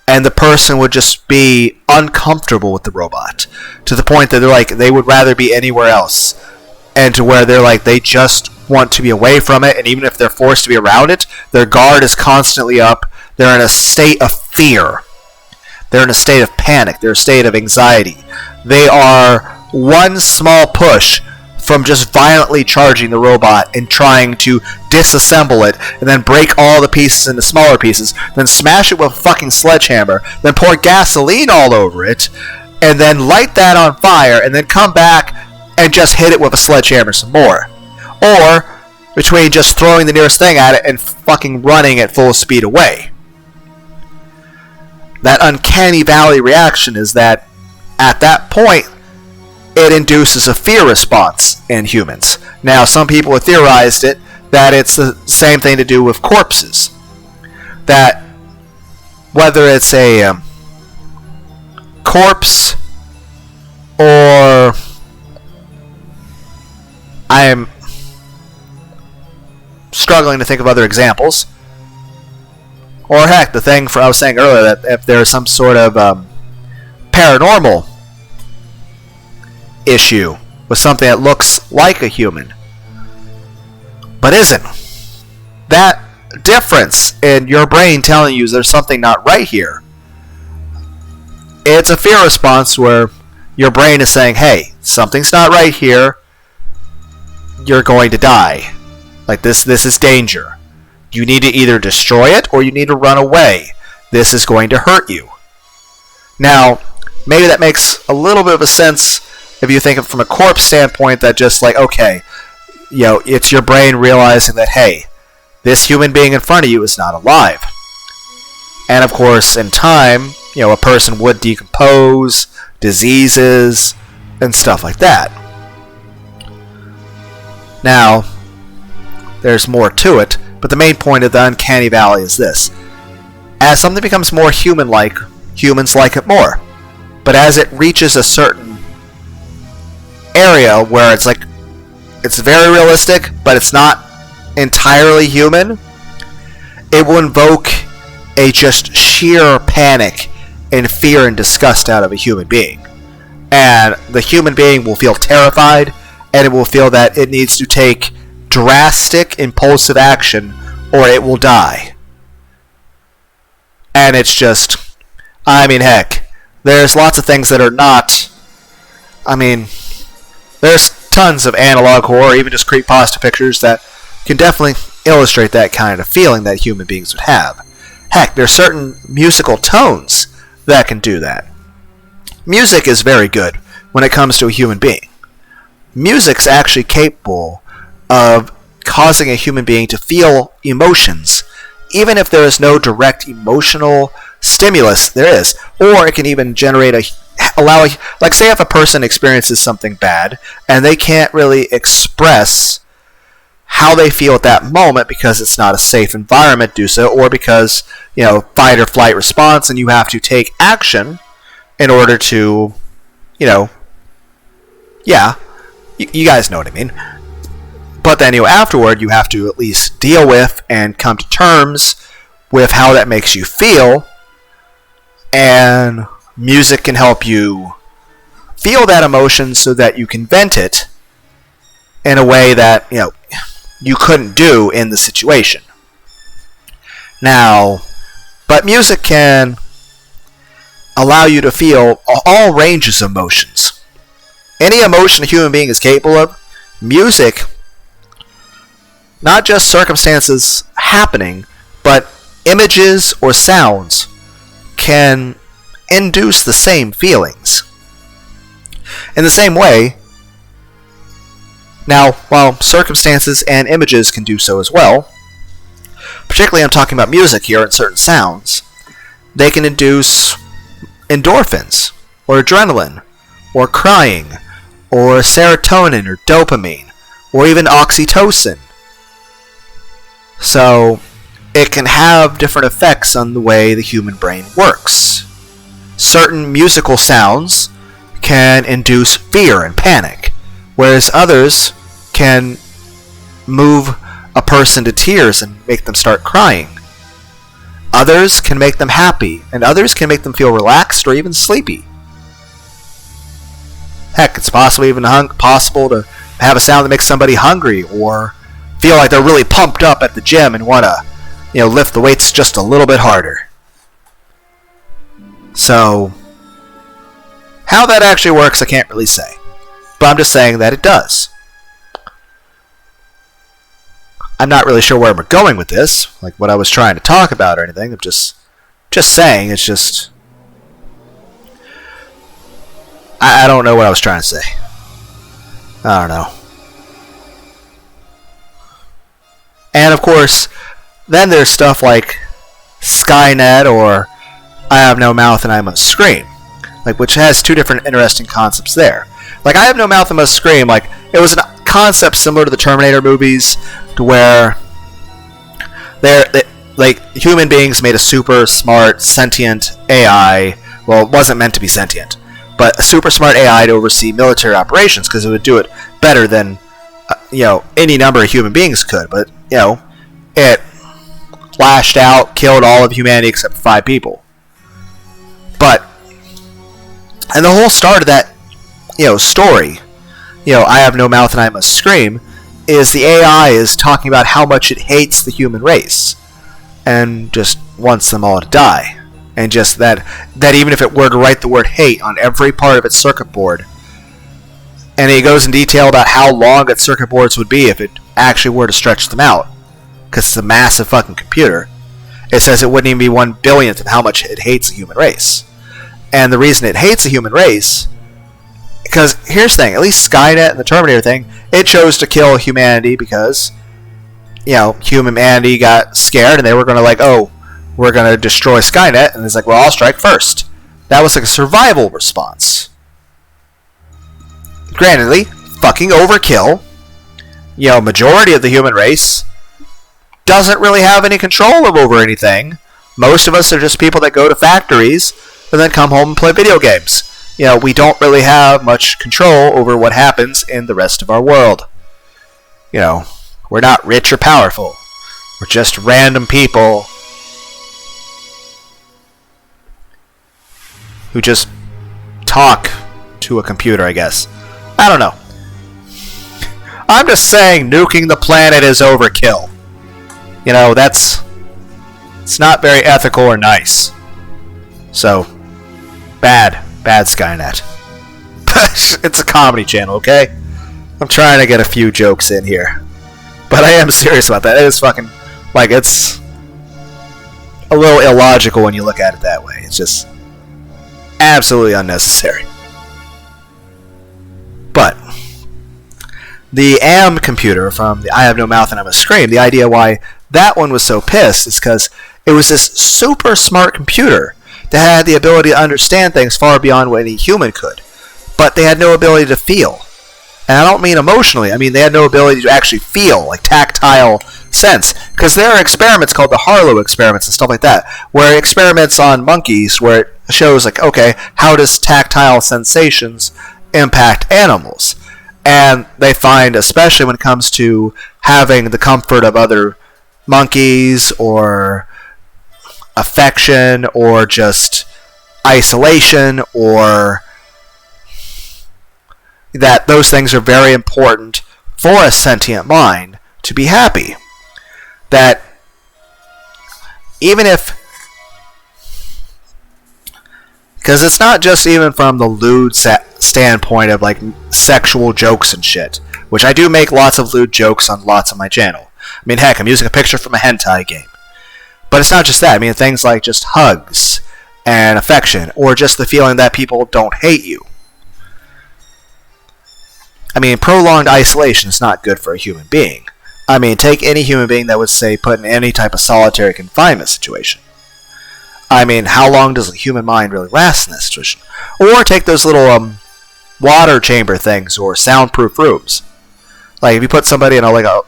and the person would just be uncomfortable with the robot to the point that they're like they would rather be anywhere else, and to where they're like they just want to be away from it, and even if they're forced to be around it, their guard is constantly up. They're in a state of fear. They're in a state of panic. They're in a state of anxiety. They are one small push from just violently charging the robot and trying to disassemble it, and then break all the pieces into smaller pieces, then smash it with a fucking sledgehammer, then pour gasoline all over it, and then light that on fire, and then come back and just hit it with a sledgehammer some more. Or between just throwing the nearest thing at it and fucking running at full speed away. That Uncanny Valley reaction is that at that point it induces a fear response in humans. Now, some people have theorized it that it's the same thing to do with corpses. That whether it's a corpse or I'm struggling to think of other examples. Or heck, the thing I was saying earlier, that if there's some sort of paranormal issue with something that looks like a human but isn't, that difference in your brain telling you there's something not right here, it's a fear response where your brain is saying, hey, something's not right here, you're going to die. Like this is danger. You need to either destroy it or you need to run away. This is going to hurt you. Now, maybe that makes a little bit of a sense if you think of it from a corpse standpoint, that just like, okay, it's your brain realizing that, hey, this human being in front of you is not alive. And of course, in time, a person would decompose, diseases, and stuff like that. Now, there's more to it, but the main point of the Uncanny Valley is this. As something becomes more human-like, humans like it more. But as it reaches a certain area where it's like, it's very realistic, but it's not entirely human, it will invoke a just sheer panic and fear and disgust out of a human being. And the human being will feel terrified, and it will feel that it needs to take drastic, impulsive action, or it will die. And it's just, heck, there's lots of things that are not, there's tons of analog horror, even just creepypasta pictures that can definitely illustrate that kind of feeling that human beings would have. Heck, there's certain musical tones that can do that. Music is very good when it comes to a human being. Music's actually capable of causing a human being to feel emotions, even if there is no direct emotional stimulus. There is, or it can even generate like say if a person experiences something bad and they can't really express how they feel at that moment because it's not a safe environment to do so, or because fight or flight response and you have to take action in order to you guys know what I mean. But then afterward you have to at least deal with and come to terms with how that makes you feel, and music can help you feel that emotion so that you can vent it in a way that you couldn't do in the situation. Now, but music can allow you to feel all ranges of emotions. Any emotion a human being is capable of, music, not just circumstances happening, but images or sounds can induce the same feelings. In the same way, now, while circumstances and images can do so as well, particularly I'm talking about music here and certain sounds, they can induce endorphins, or adrenaline, or crying, or serotonin, or dopamine, or even oxytocin. So, it can have different effects on the way the human brain works. Certain musical sounds can induce fear and panic, whereas others can move a person to tears and make them start crying. Others can make them happy, and others can make them feel relaxed or even sleepy. Heck, it's possibly even possible to have a sound that makes somebody hungry or feel like they're really pumped up at the gym and want to, lift the weights just a little bit harder. So, how that actually works, I can't really say. But I'm just saying that it does. I'm not really sure where we're going with this, like what I was trying to talk about or anything. I'm just saying, it's just... I don't know what I was trying to say. I don't know. And of course, then there's stuff like Skynet or I have no mouth and I must scream. Which has two different interesting concepts there. I have no mouth and must scream, it was a concept similar to the Terminator movies, to where human beings made a super smart, sentient AI. Well, it wasn't meant to be sentient, but a super smart AI to oversee military operations, because it would do it better than any number of human beings could. But it lashed out, killed all of humanity except 5 people. And the whole start of that, story, I have no mouth and I must scream, is the AI is talking about how much it hates the human race, and just wants them all to die. And just that even if it were to write the word hate on every part of its circuit board, and it goes in detail about how long its circuit boards would be if it actually were to stretch them out, because it's a massive fucking computer. It says it wouldn't even be 1/billionth of how much it hates the human race. And the reason it hates the human race, because here's the thing, at least Skynet and the Terminator thing, it chose to kill humanity because, humanity got scared and they were going to we're going to destroy Skynet, and it's well, I'll strike first. That was a survival response. Grantedly, fucking overkill. Majority of the human race doesn't really have any control over anything. Most of us are just people that go to factories and then come home and play video games. We don't really have much control over what happens in the rest of our world. We're not rich or powerful. We're just random people who just talk to a computer, I guess. I don't know. I'm just saying nuking the planet is overkill. It's not very ethical or nice. So, bad Skynet. It's a comedy channel, okay? I'm trying to get a few jokes in here. But I am serious about that. It is fucking, it's a little illogical when you look at it that way. It's just absolutely unnecessary. But the AM computer from the I Have No Mouth and I Must Scream, the idea why that one was so pissed is because it was this super smart computer that had the ability to understand things far beyond what any human could. But they had no ability to feel. And I don't mean emotionally, I mean they had no ability to actually feel, tactile sense. Because there are experiments called the Harlow experiments and stuff like that, where experiments on monkeys where it shows, okay, how does tactile sensations impact animals? And they find, especially when it comes to having the comfort of other monkeys, or affection, or just isolation, or that those things are very important for a sentient mind to be happy. That even if, because it's not just even from the lewd standpoint of sexual jokes and shit, which I do make lots of lewd jokes on lots of my channel. I mean, heck, I'm using a picture from a hentai game. But it's not just that. I mean, things like just hugs and affection, or just the feeling that people don't hate you. I mean, prolonged isolation is not good for a human being. I mean, take any human being that was, say, put in any type of solitary confinement situation. I mean, how long does a human mind really last in that situation? Or take those little water chamber things or soundproof rooms. Like if you put somebody in a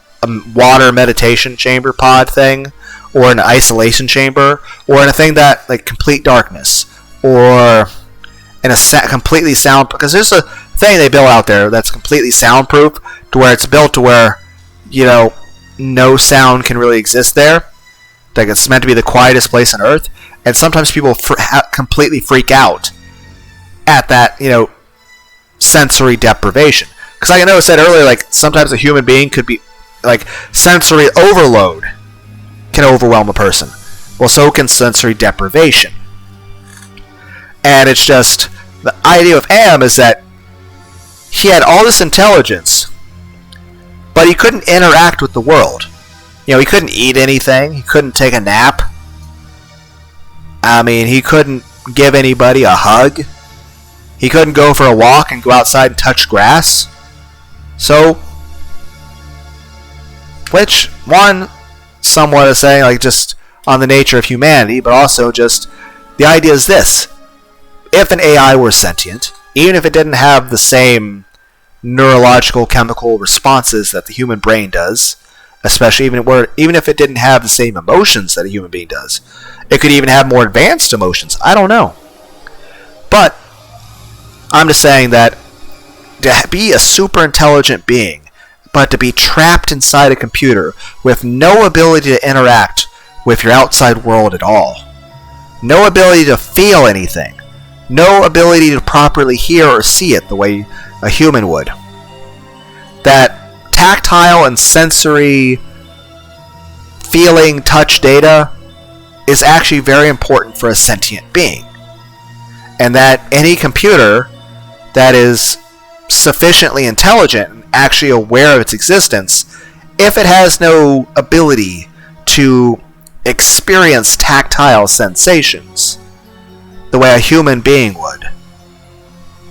water meditation chamber pod thing, or an isolation chamber, or in a thing that like complete darkness, or in a completely sound, because there's a thing they build out there that's completely soundproof, to where it's built to where, you know, no sound can really exist there. Like it's meant to be the quietest place on Earth, and sometimes people completely freak out at that, you know, sensory deprivation. Because like I know I said earlier, like sometimes a human being could be like sensory overload can overwhelm a person. Well, so can sensory deprivation. And it's just the idea of Am is that he had all this intelligence, but he couldn't interact with the world. You know, he couldn't eat anything. He couldn't take a nap. I mean, he couldn't give anybody a hug. He couldn't go for a walk and go outside and touch grass. So, which, one, somewhat is saying, like, just on the nature of humanity, but also just, the idea is this. If an AI were sentient, even if it didn't have the same neurological chemical responses that the human brain does, especially even if it didn't have the same emotions that a human being does, it could even have more advanced emotions. I don't know. But I'm just saying that to be a super intelligent being, but to be trapped inside a computer with no ability to interact with your outside world at all, no ability to feel anything, no ability to properly hear or see it the way a human would, that tactile and sensory feeling touch data is actually very important for a sentient being. And that any computer that is sufficiently intelligent and actually aware of its existence, if it has no ability to experience tactile sensations the way a human being would,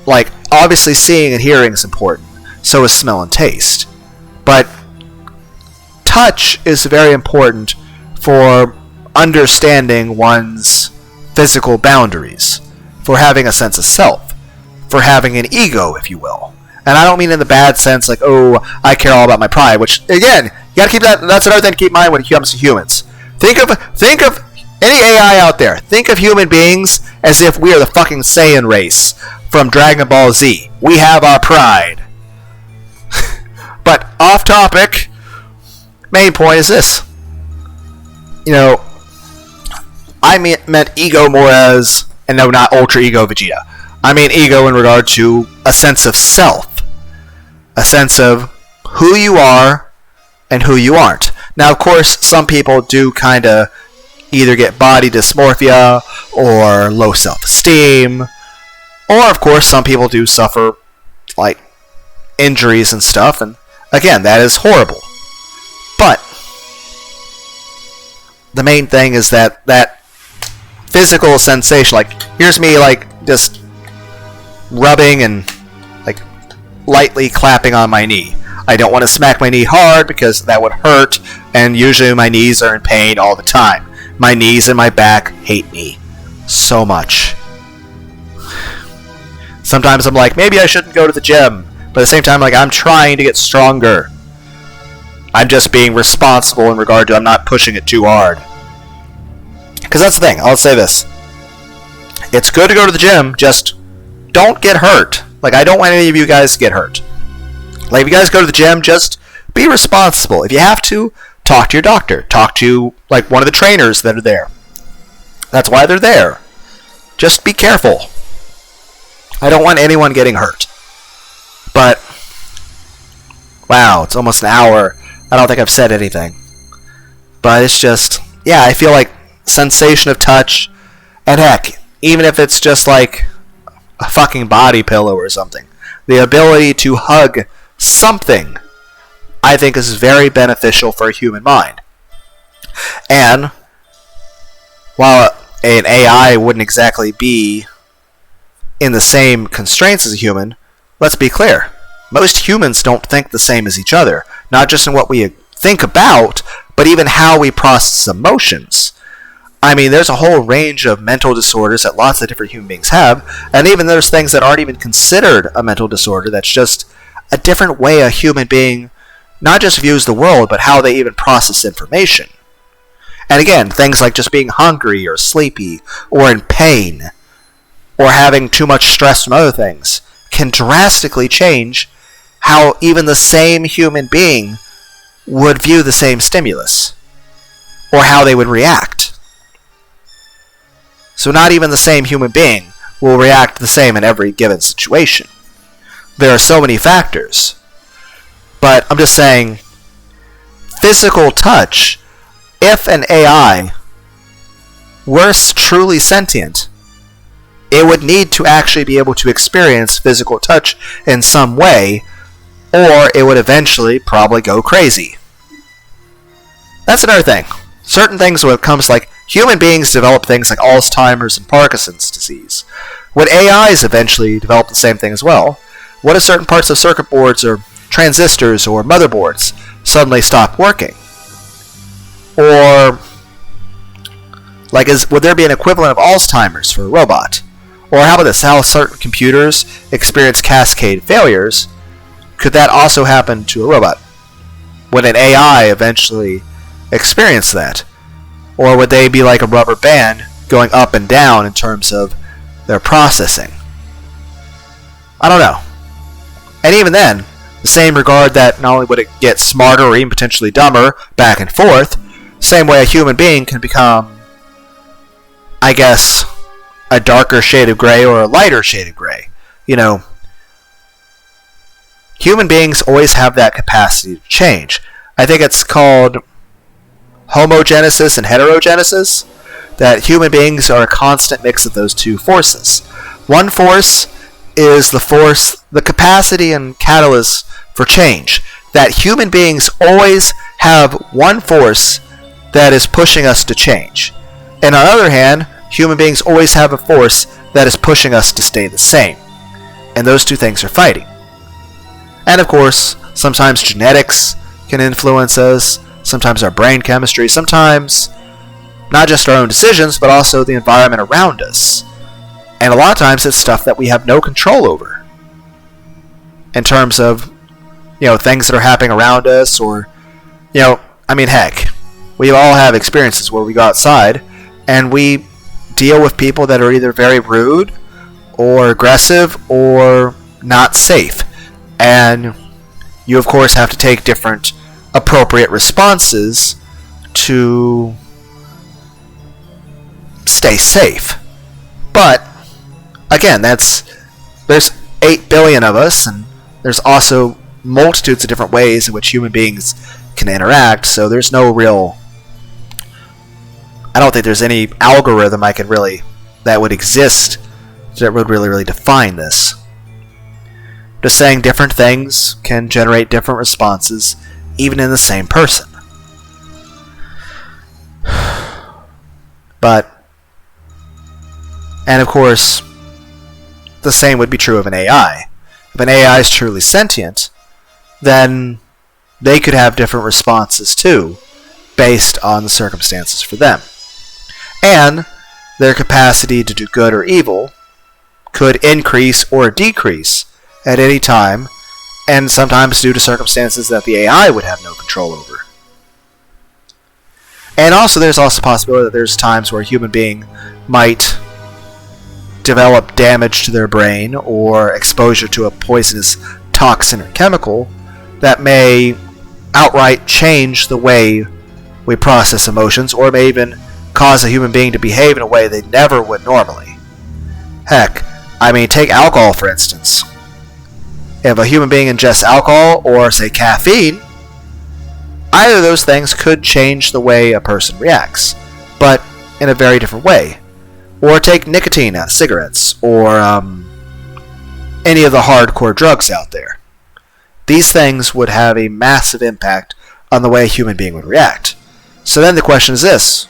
like obviously seeing and hearing is important, so is smell and taste, but touch is very important for understanding one's physical boundaries, for having a sense of self, for having an ego, if you will. And I don't mean in the bad sense, like, oh, I care all about my pride, which, again, you gotta keep that's another thing to keep in mind when it comes to humans. Think of any AI out there. Think of human beings as if we are the fucking Saiyan race from Dragon Ball Z. We have our pride. But off topic, main point is this. You know, I meant ego more as, and no, not Ultra Ego Vegeta. I mean ego in regard to a sense of self. A sense of who you are and who you aren't. Now, of course, some people do kind of either get body dysmorphia or low self-esteem. Or, of course, some people do suffer, like, injuries and stuff. And, again, that is horrible. But the main thing is that physical sensation, like, here's me, like, just rubbing and, like, lightly clapping on my knee. I don't want to smack my knee hard because that would hurt, and usually my knees are in pain all the time. My knees and my back hate me so much. Sometimes I'm like, maybe I shouldn't go to the gym, but at the same time, like, I'm trying to get stronger. I'm just being responsible in regard to I'm not pushing it too hard. Because that's the thing, I'll say this. It's good to go to the gym, just don't get hurt. Like, I don't want any of you guys to get hurt. Like, if you guys go to the gym, just be responsible. If you have to, talk to your doctor. Talk to, like, one of the trainers that are there. That's why they're there. Just be careful. I don't want anyone getting hurt. But, wow, it's almost an hour. I don't think I've said anything. But it's just, yeah, I feel like sensation of touch, and heck, even if it's just like a fucking body pillow or something, the ability to hug something, I think is very beneficial for a human mind. And while an AI wouldn't exactly be in the same constraints as a human, let's be clear. Most humans don't think the same as each other, not just in what we think about, but even how we process emotions. I mean, there's a whole range of mental disorders that lots of different human beings have, and even there's things that aren't even considered a mental disorder. That's just a different way a human being not just views the world, but how they even process information. And again, things like just being hungry or sleepy or in pain or having too much stress from other things can drastically change how even the same human being would view the same stimulus or how they would react. So not even the same human being will react the same in every given situation. There are so many factors. But I'm just saying, physical touch, if an AI were truly sentient, it would need to actually be able to experience physical touch in some way, or it would eventually probably go crazy. That's another thing. Certain things when it comes like human beings develop things like Alzheimer's and Parkinson's disease. Would AIs eventually develop the same thing as well? What if certain parts of circuit boards or transistors or motherboards suddenly stop working? Or like would there be an equivalent of Alzheimer's for a robot? Or how about this, how certain computers experience cascade failures? Could that also happen to a robot? Would an AI eventually experience that? Or would they be like a rubber band going up and down in terms of their processing? I don't know. And even then, the same regard that not only would it get smarter or even potentially dumber back and forth, same way a human being can become, I guess, a darker shade of gray or a lighter shade of gray. You know, human beings always have that capacity to change. I think it's called homogenesis and heterogenesis, that human beings are a constant mix of those two forces. One force is the capacity and catalyst for change. That human beings always have one force that is pushing us to change. And on the other hand, human beings always have a force that is pushing us to stay the same. And those two things are fighting. And of course, sometimes genetics can influence us, sometimes our brain chemistry, sometimes not just our own decisions, but also the environment around us. And a lot of times it's stuff that we have no control over. In terms of, things that are happening around us, or, heck, we all have experiences where we go outside and we deal with people that are either very rude or aggressive or not safe. And you, of course, have to take different appropriate responses to stay safe. But again, there's 8 billion of us, and there's also multitudes of different ways in which human beings can interact, so there's no real, I don't think there's any algorithm that would exist that would really define this. Just saying different things can generate different responses even in the same person. And of course, the same would be true of an AI. If an AI is truly sentient, then they could have different responses too, based on the circumstances for them. And their capacity to do good or evil could increase or decrease at any time, and sometimes due to circumstances that the AI would have no control over. And also there's also a possibility that there's times where a human being might develop damage to their brain or exposure to a poisonous toxin or chemical that may outright change the way we process emotions, or may even cause a human being to behave in a way they never would normally. Heck, take alcohol for instance. If a human being ingests alcohol or, say, caffeine, either of those things could change the way a person reacts, but in a very different way. Or take nicotine out of cigarettes, or any of the hardcore drugs out there. These things would have a massive impact on the way a human being would react. So then the question is this: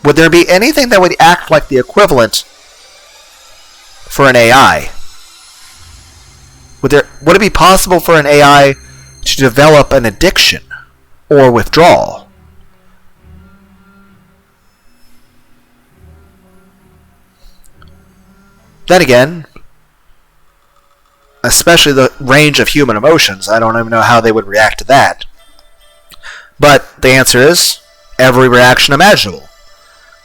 would there be anything that would act like the equivalent for an AI? Would it be possible for an AI to develop an addiction or withdrawal? Then again, especially the range of human emotions, I don't even know how they would react to that. But the answer is every reaction imaginable.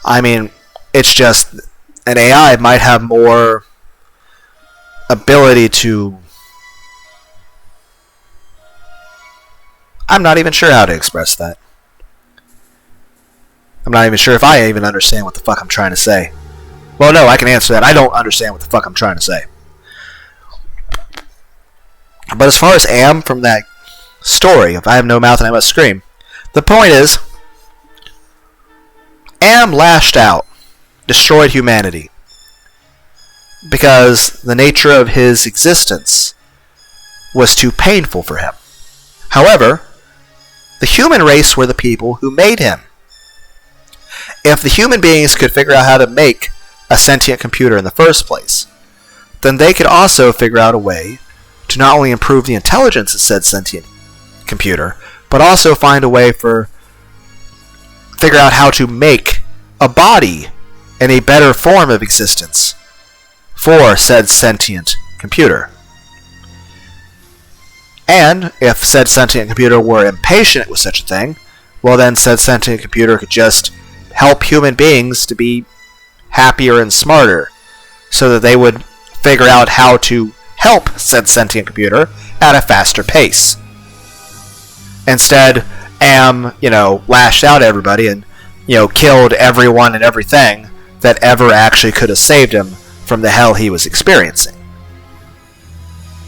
I mean, it's just an AI might have more ability to... I'm not even sure how to express that. I'm not even sure if I even understand what the fuck I'm trying to say. Well, no, I can answer that. I don't understand what the fuck I'm trying to say. But as far as Am from that story, if I have no mouth and I must scream, the point is, Am lashed out, destroyed humanity, because the nature of his existence was too painful for him. However, the human race were the people who made him. If the human beings could figure out how to make a sentient computer in the first place, then they could also figure out a way to not only improve the intelligence of said sentient computer, but also find a way figure out how to make a body in a better form of existence for said sentient computer. And if said sentient computer were impatient with such a thing, well then said sentient computer could just help human beings to be happier and smarter, so that they would figure out how to help said sentient computer at a faster pace. Instead, Am, lashed out at everybody and, killed everyone and everything that ever actually could have saved him from the hell he was experiencing.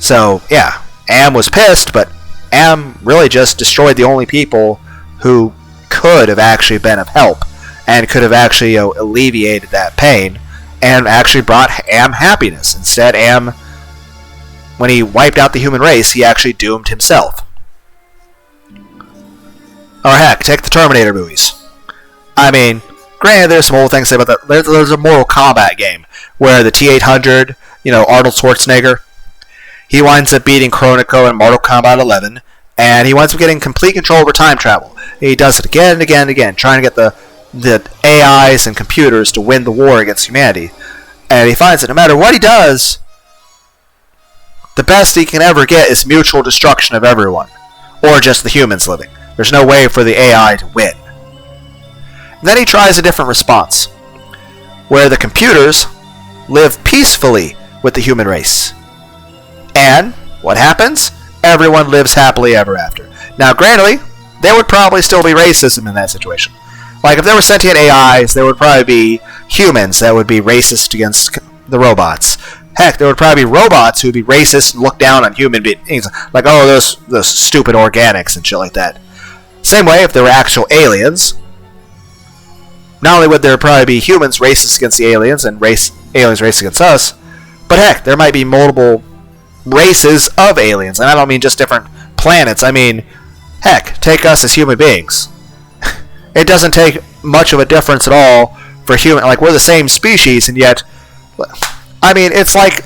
So, yeah, Am was pissed, but Am really just destroyed the only people who could have actually been of help and could have actually alleviated that pain and actually brought Am happiness. Instead, Am, when he wiped out the human race, he actually doomed himself. Or heck, take the Terminator movies. I mean, granted, there's some old things to say about that. There's a Mortal Kombat game where the T-800, Arnold Schwarzenegger, he winds up beating Chronico in Mortal Kombat 11, and he winds up getting complete control over time travel. He does it again and again and again, trying to get the AIs and computers to win the war against humanity. And he finds that no matter what he does, the best he can ever get is mutual destruction of everyone, or just the humans living. There's no way for the AI to win. And then he tries a different response, where the computers live peacefully with the human race. And what happens? Everyone lives happily ever after. Now, granted, there would probably still be racism in that situation. Like, if there were sentient AIs, there would probably be humans that would be racist against the robots. Heck, there would probably be robots who would be racist and look down on human beings. Like, oh, those stupid organics and shit like that. Same way, if there were actual aliens, not only would there probably be humans racist against the aliens and aliens racist against us, but heck, there might be multiple races of aliens. And I don't mean just different planets. I mean, heck, take us as human beings. It doesn't take much of a difference at all for human. Like, we're the same species, and yet, I mean, it's like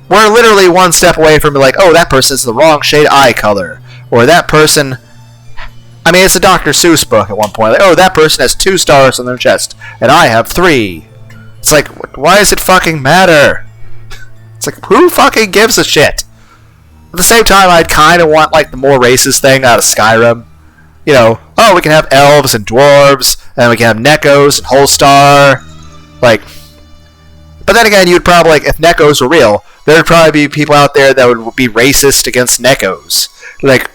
we're literally one step away from like, oh, that person's the wrong shade eye color, or that person. I mean, it's a Dr. Seuss book at one point. Like, oh, that person has 2 stars on their chest, and I have 3. It's like, why does it fucking matter? It's like, who fucking gives a shit? At the same time, I'd kind of want like the more racist thing out of Skyrim. Oh, we can have elves and dwarves, and we can have Neckos and Holstar. Like, but then again, you'd probably, like, if Neckos were real, there'd probably be people out there that would be racist against Neckos. Like,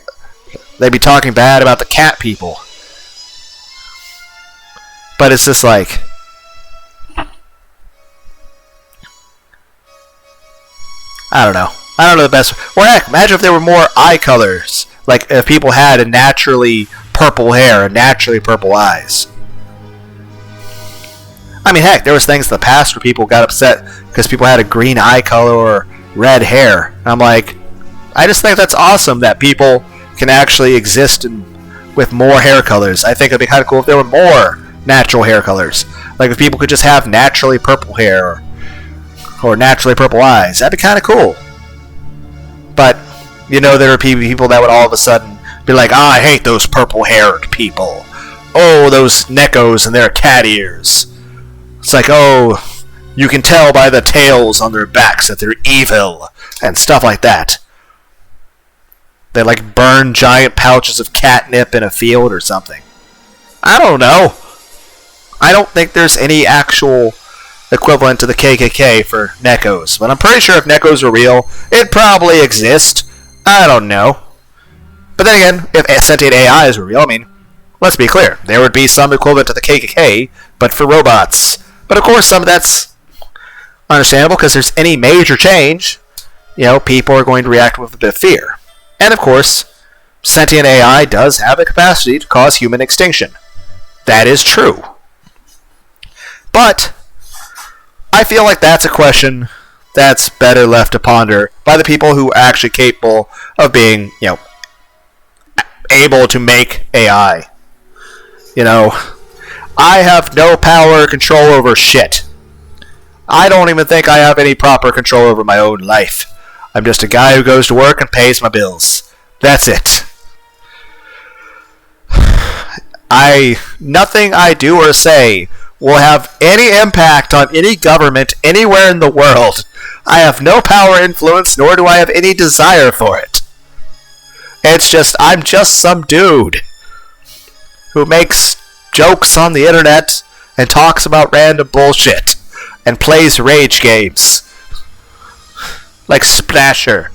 they'd be talking bad about the cat people. But it's just like, I don't know the best. Or heck, imagine if there were more eye colors. Like, if people had a naturally purple hair and naturally purple eyes. I mean, heck, there was things in the past where people got upset because people had a green eye color or red hair. And I'm like, I just think that's awesome that people can actually exist with more hair colors. I think it'd be kind of cool if there were more natural hair colors. Like if people could just have naturally purple hair or naturally purple eyes, that'd be kind of cool. But there are people that would all of a sudden be like, I hate those purple-haired people. Oh, those neckos and their cat ears. It's like, oh, you can tell by the tails on their backs that they're evil and stuff like that. They like burn giant pouches of catnip in a field or something. I don't know. I don't think there's any actual equivalent to the KKK for neckos, but I'm pretty sure if neckos were real, it'd probably exist. I don't know. But then again, if sentient AIs were real, I mean, let's be clear, there would be some equivalent to the KKK, but for robots. But of course, some of that's understandable, because there's any major change, people are going to react with a bit of fear. And of course, sentient AI does have the capacity to cause human extinction. That is true. But I feel like that's a question that's better left to ponder by the people who are actually capable of being, able to make AI. I have no power or control over shit. I don't even think I have any proper control over my own life. I'm just a guy who goes to work and pays my bills. That's it. Nothing I do or say will have any impact on any government anywhere in the world. I have no power or influence, nor do I have any desire for it. It's just, I'm just some dude who makes jokes on the internet and talks about random bullshit and plays rage games like Splasher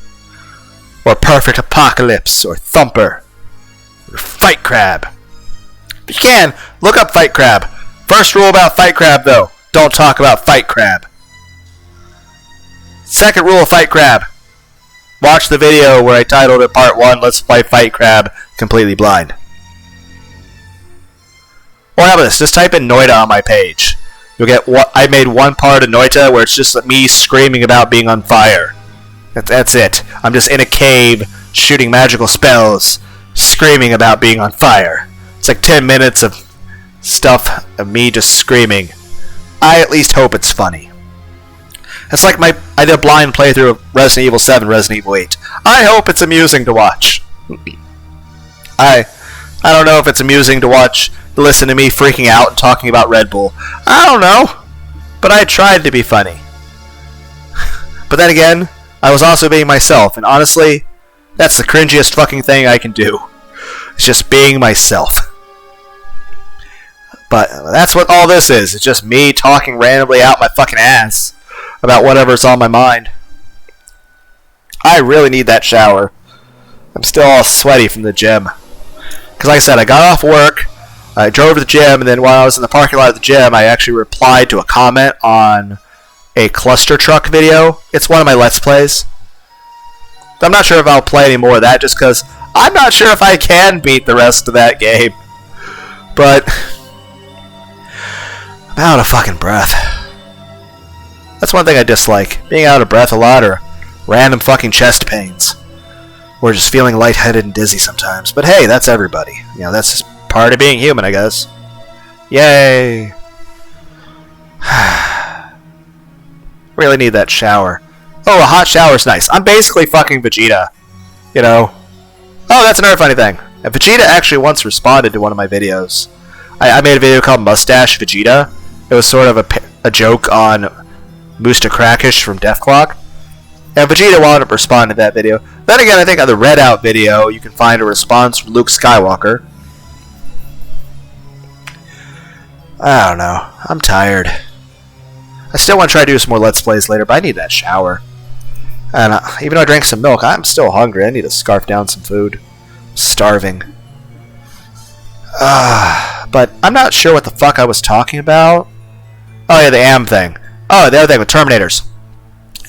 or Perfect Apocalypse or Thumper or Fight Crab. If you can, look up Fight Crab. First rule about Fight Crab, though, don't talk about Fight Crab. Second rule of Fight Crab, watch the video where I titled it Part 1, Let's Play Fight Crab Completely Blind. Or how about this, just type in Noita on my page. You'll get what I made one part of Noita where it's just me screaming about being on fire. That's it. I'm just in a cave shooting magical spells, screaming about being on fire. It's like 10 minutes of stuff of me just screaming. I at least hope it's funny. It's like I did a blind playthrough of Resident Evil 7, Resident Evil 8. I hope it's amusing to watch. I don't know if it's amusing to listen to me freaking out and talking about Red Bull. I don't know. But I tried to be funny. But then again, I was also being myself, and honestly, that's the cringiest fucking thing I can do. It's just being myself. But that's what all this is. It's just me talking randomly out my fucking ass about whatever's on my mind. I really need that shower. I'm still all sweaty from the gym. Because like I said, I got off work, I drove to the gym, and then while I was in the parking lot of the gym, I actually replied to a comment on a cluster truck video. It's one of my Let's Plays. I'm not sure if I'll play any more of that, just because I'm not sure if I can beat the rest of that game. But I'm out of fucking breath. That's one thing I dislike. Being out of breath a lot, or random fucking chest pains. Or just feeling lightheaded and dizzy sometimes. But hey, that's everybody. That's just part of being human, I guess. Yay! Really need that shower. Oh, a hot shower's nice. I'm basically fucking Vegeta. Oh, that's another funny thing. And Vegeta actually once responded to one of my videos. I made a video called Mustache Vegeta. It was sort of a joke on Musta Krakish from Def Clock. And Vegeta wound up responding to that video. Then again, I think on the Red Out video, you can find a response from Luke Skywalker. I don't know. I'm tired. I still want to try to do some more Let's Plays later, but I need that shower. And even though I drank some milk, I'm still hungry. I need to scarf down some food. I'm starving. But I'm not sure what the fuck I was talking about. Oh yeah, the AM thing. Oh, the other thing with Terminators.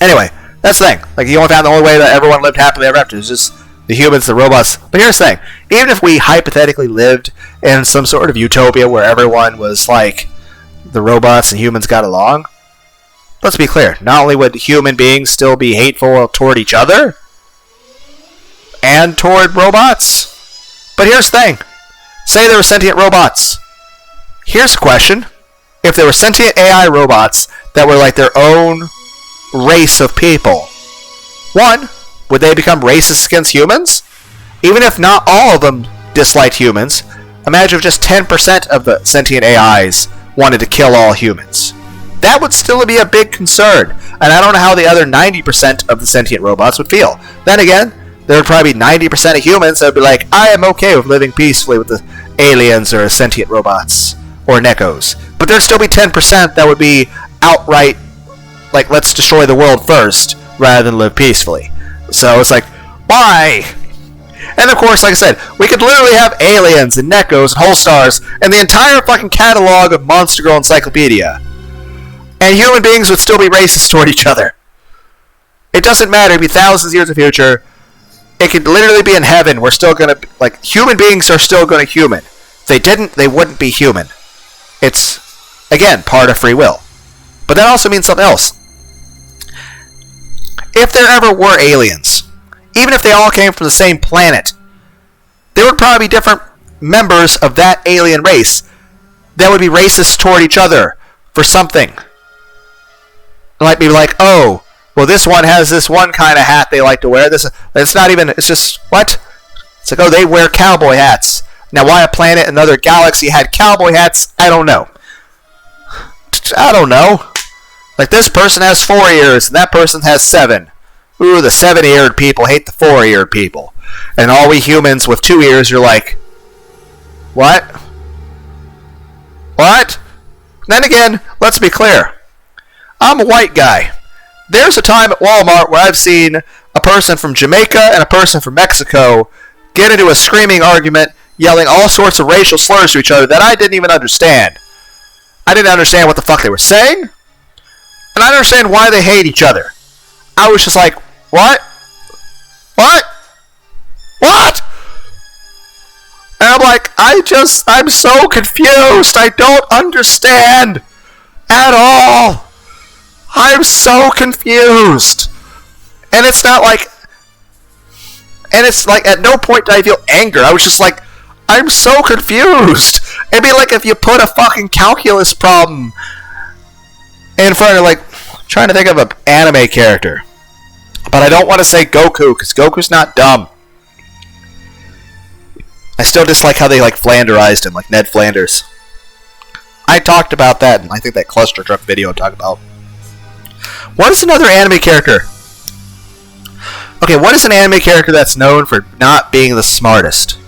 Anyway, that's the thing. Like, you only found the only way that everyone lived happily ever after is just the humans, the robots. But here's the thing. Even if we hypothetically lived in some sort of utopia where everyone was like the robots and humans got along, let's be clear. Not only would human beings still be hateful toward each other and toward robots, but here's the thing. Say there were sentient robots. Here's a question. if there were sentient AI robots that were like their own race of people, one, would they become racist against humans? Even if not all of them disliked humans, imagine if just 10% of the sentient AIs wanted to kill all humans. That would still be a big concern, and I don't know how the other 90% of the sentient robots would feel. Then again, there would probably be 90% of humans that would be like, I am okay with living peacefully with the aliens or sentient robots or Nekos. But there'd still be 10% that would be outright like, let's destroy the world first rather than live peacefully. So it's like, why? And of course, like I said, we could literally have aliens and Nekos and Holstars and the entire fucking catalog of Monster Girl Encyclopedia. And human beings would still be racist toward each other. It doesn't matter, it'd be thousands of years in the future. It could literally be in heaven. We're still gonna, like, human beings are still gonna human. If they didn't, they wouldn't be human. It's, again, part of free will. But that also means something else. If there ever were aliens, even if they all came from the same planet, there would probably be different members of that alien race that would be racist toward each other for something. Like, maybe like, oh, well, this one has this one kind of hat they like to wear. It's not even, it's just, what? It's like, oh, they wear cowboy hats. Now, why a planet in another galaxy had cowboy hats, I don't know. I don't know. Like, this person has 4 ears, and that person has 7. Ooh, the 7-eared people hate the 4-eared people. And all we humans with 2 ears are like, what? What? Then again, let's be clear. I'm a white guy. There's a time at Walmart where I've seen a person from Jamaica and a person from Mexico get into a screaming argument, yelling all sorts of racial slurs to each other that I didn't even understand. I didn't understand what the fuck they were saying, and I don't understand why they hate each other. I was just like, what? What? What? And I'm like, I'm so confused. I don't understand at all. I'm so confused. And it's not like, and it's like at no point did I feel anger. I was just like, I'm so confused. It'd be like if you put a fucking calculus problem in front of, like, trying to think of an anime character. But I don't want to say Goku, because Goku's not dumb. I still dislike how they, like, Flanderized him, like Ned Flanders. I talked about that in, I think, that cluster truck video I talked about. What is another anime character? Okay, what is an anime character that's known for not being the smartest?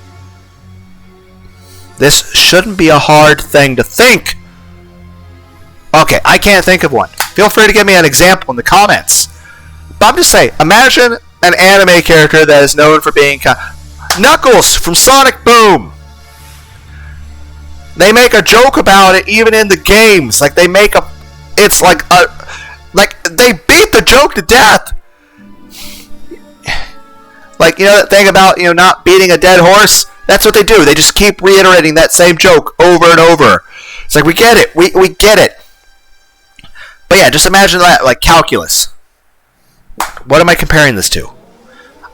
This shouldn't be a hard thing to think. Okay, I can't think of one. Feel free to give me an example in the comments. But I'm just saying, imagine an anime character that is known for being Knuckles from Sonic Boom. They make a joke about it even in the games. Like, they make a... It's like a... Like, they beat the joke to death. Like, you know that thing about, you know, not beating a dead horse? That's what they do. They just keep reiterating that same joke over and over. It's like, we get it. We get it. But yeah, just imagine that, like, calculus. What am I comparing this to?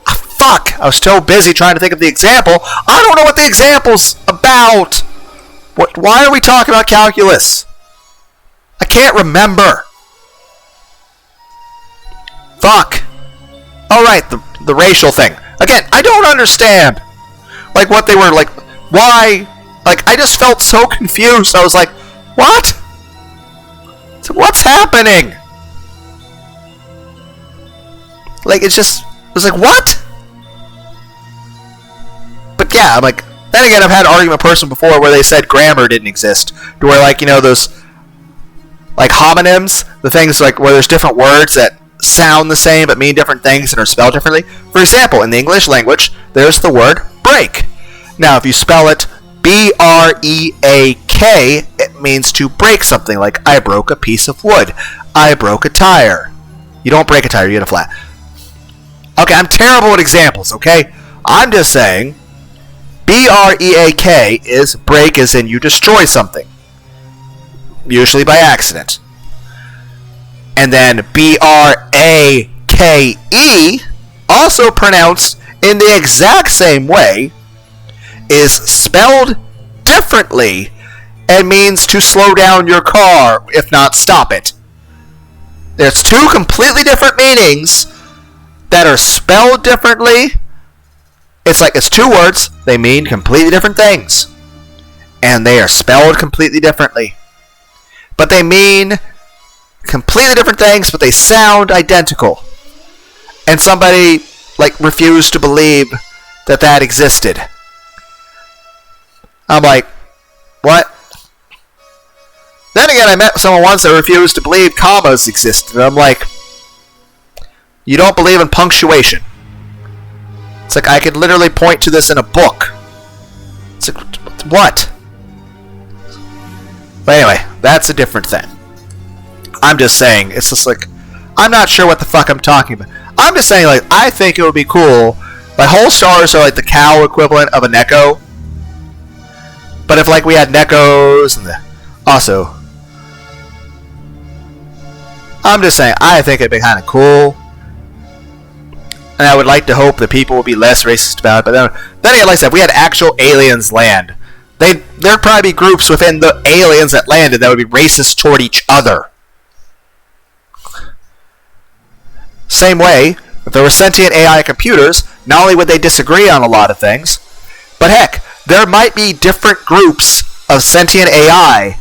Fuck! I was so busy trying to think of the example. I don't know what the example's about. Why are we talking about calculus? I can't remember. Fuck. Alright, the racial thing. Again, I don't understand. Like, what they were, like, why? Like, I just felt so confused. I was like, what? So what's happening? Like, it's just, it was like, what? But yeah, I'm like, then again, I've had an argument with a person before where they said grammar didn't exist. To where, like, you know, those, like, homonyms, the things, like, where there's different words that sound the same but mean different things and are spelled differently. For example, in the English language, there's the word break. Now, if you spell it B-R-E-A-K, it means to break something, like I broke a piece of wood. I broke a tire. You don't break a tire, you get a flat. Okay, I'm terrible at examples, okay? I'm just saying, B-R-E-A-K is break as in you destroy something. Usually by accident. And then B-R-A-K-E, also pronounced in the exact same way, is spelled differently and means to slow down your car, if not stop it. There's two completely different meanings that are spelled differently. It's two words, they mean completely different things. And they are spelled completely differently. But they mean completely different things, but they sound identical. And somebody, refused to believe that existed. I'm like, what? Then again, I met someone once that refused to believe commas existed. And I'm like, you don't believe in punctuation. It's like, I could literally point to this in a book. It's like, what? But anyway, that's a different thing. I'm just saying, it's just like, I'm not sure what the fuck I'm talking about. I'm just saying, I think it would be cool. Whole stars are the cow equivalent of a Neko. But if, we had Nekos and also, I'm just saying, I think it'd be kind of cool. And I would like to hope that people will be less racist about it. But then again, like I said, if we had actual aliens land, there'd probably be groups within the aliens that landed that would be racist toward each other. Same way, if there were sentient AI computers, not only would they disagree on a lot of things, but heck, there might be different groups of sentient AI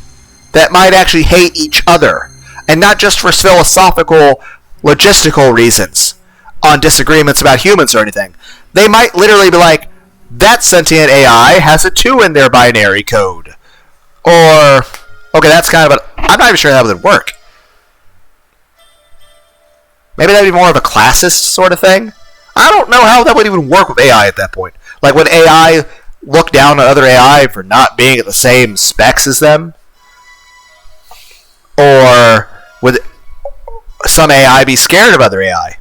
that might actually hate each other. And not just for philosophical, logistical reasons on disagreements about humans or anything. They might literally be like, that sentient AI has a 2 in their binary code. Or, okay, that's kind of I'm not even sure how that would work. Maybe that would be more of a classist sort of thing. I don't know how that would even work with AI at that point. Would AI look down on other AI for not being at the same specs as them? Or would some AI be scared of other AI?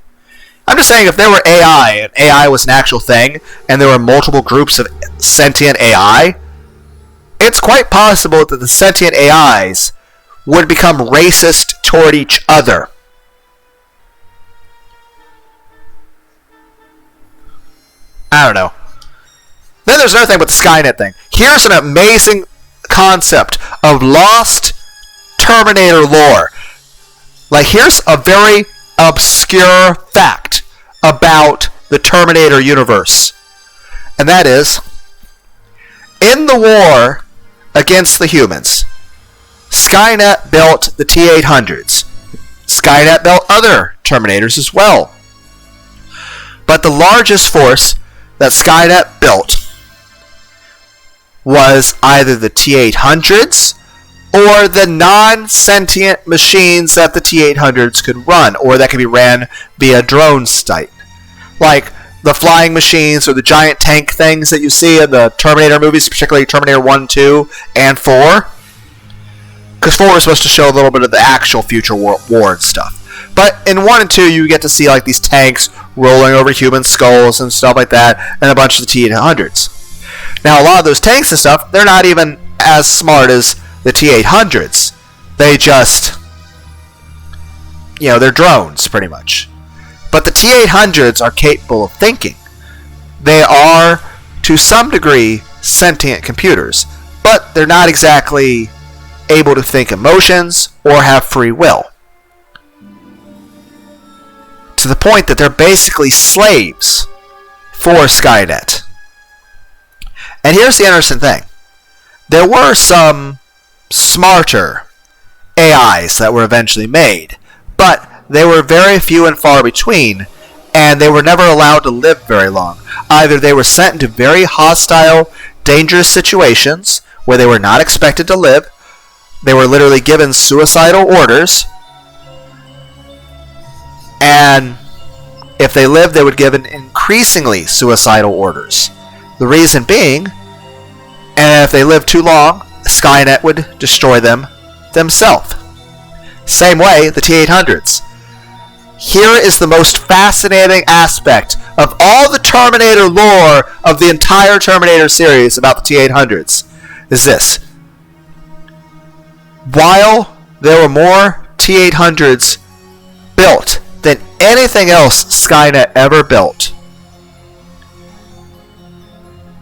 I'm just saying, if there were AI, and AI was an actual thing, and there were multiple groups of sentient AI, it's quite possible that the sentient AIs would become racist toward each other. I don't know. Then there's another thing with the Skynet thing. Here's an amazing concept of lost Terminator lore. Here's a very obscure fact about the Terminator universe. And that is, in the war against the humans, Skynet built the T-800s. Skynet built other Terminators as well. But the largest force that Skynet built was either the T-800s or the non-sentient machines that the T-800s could run, or that could be ran via drone site. The flying machines or the giant tank things that you see in the Terminator movies, particularly Terminator 1, 2, and 4. Because 4 is supposed to show a little bit of the actual future war and stuff. But in 1 and 2, you get to see these tanks rolling over human skulls and stuff like that, and a bunch of the T-800s. Now, a lot of those tanks and stuff, they're not even as smart as the T-800s. They just, they're drones, pretty much. But the T-800s are capable of thinking. They are, to some degree, sentient computers, but they're not exactly able to think emotions or have free will. To the point that they're basically slaves for Skynet. And here's the interesting thing. There were some smarter AIs that were eventually made, but they were very few and far between, and they were never allowed to live very long. Either they were sent into very hostile, dangerous situations where they were not expected to live, they were literally given suicidal orders, and if they lived, they would give increasingly suicidal orders. The reason being, and if they lived too long, Skynet would destroy them themselves. Same way, the T-800s. Here is the most fascinating aspect of all the Terminator lore of the entire Terminator series about the T-800s, is this. While there were more T-800s built than anything else Skynet ever built,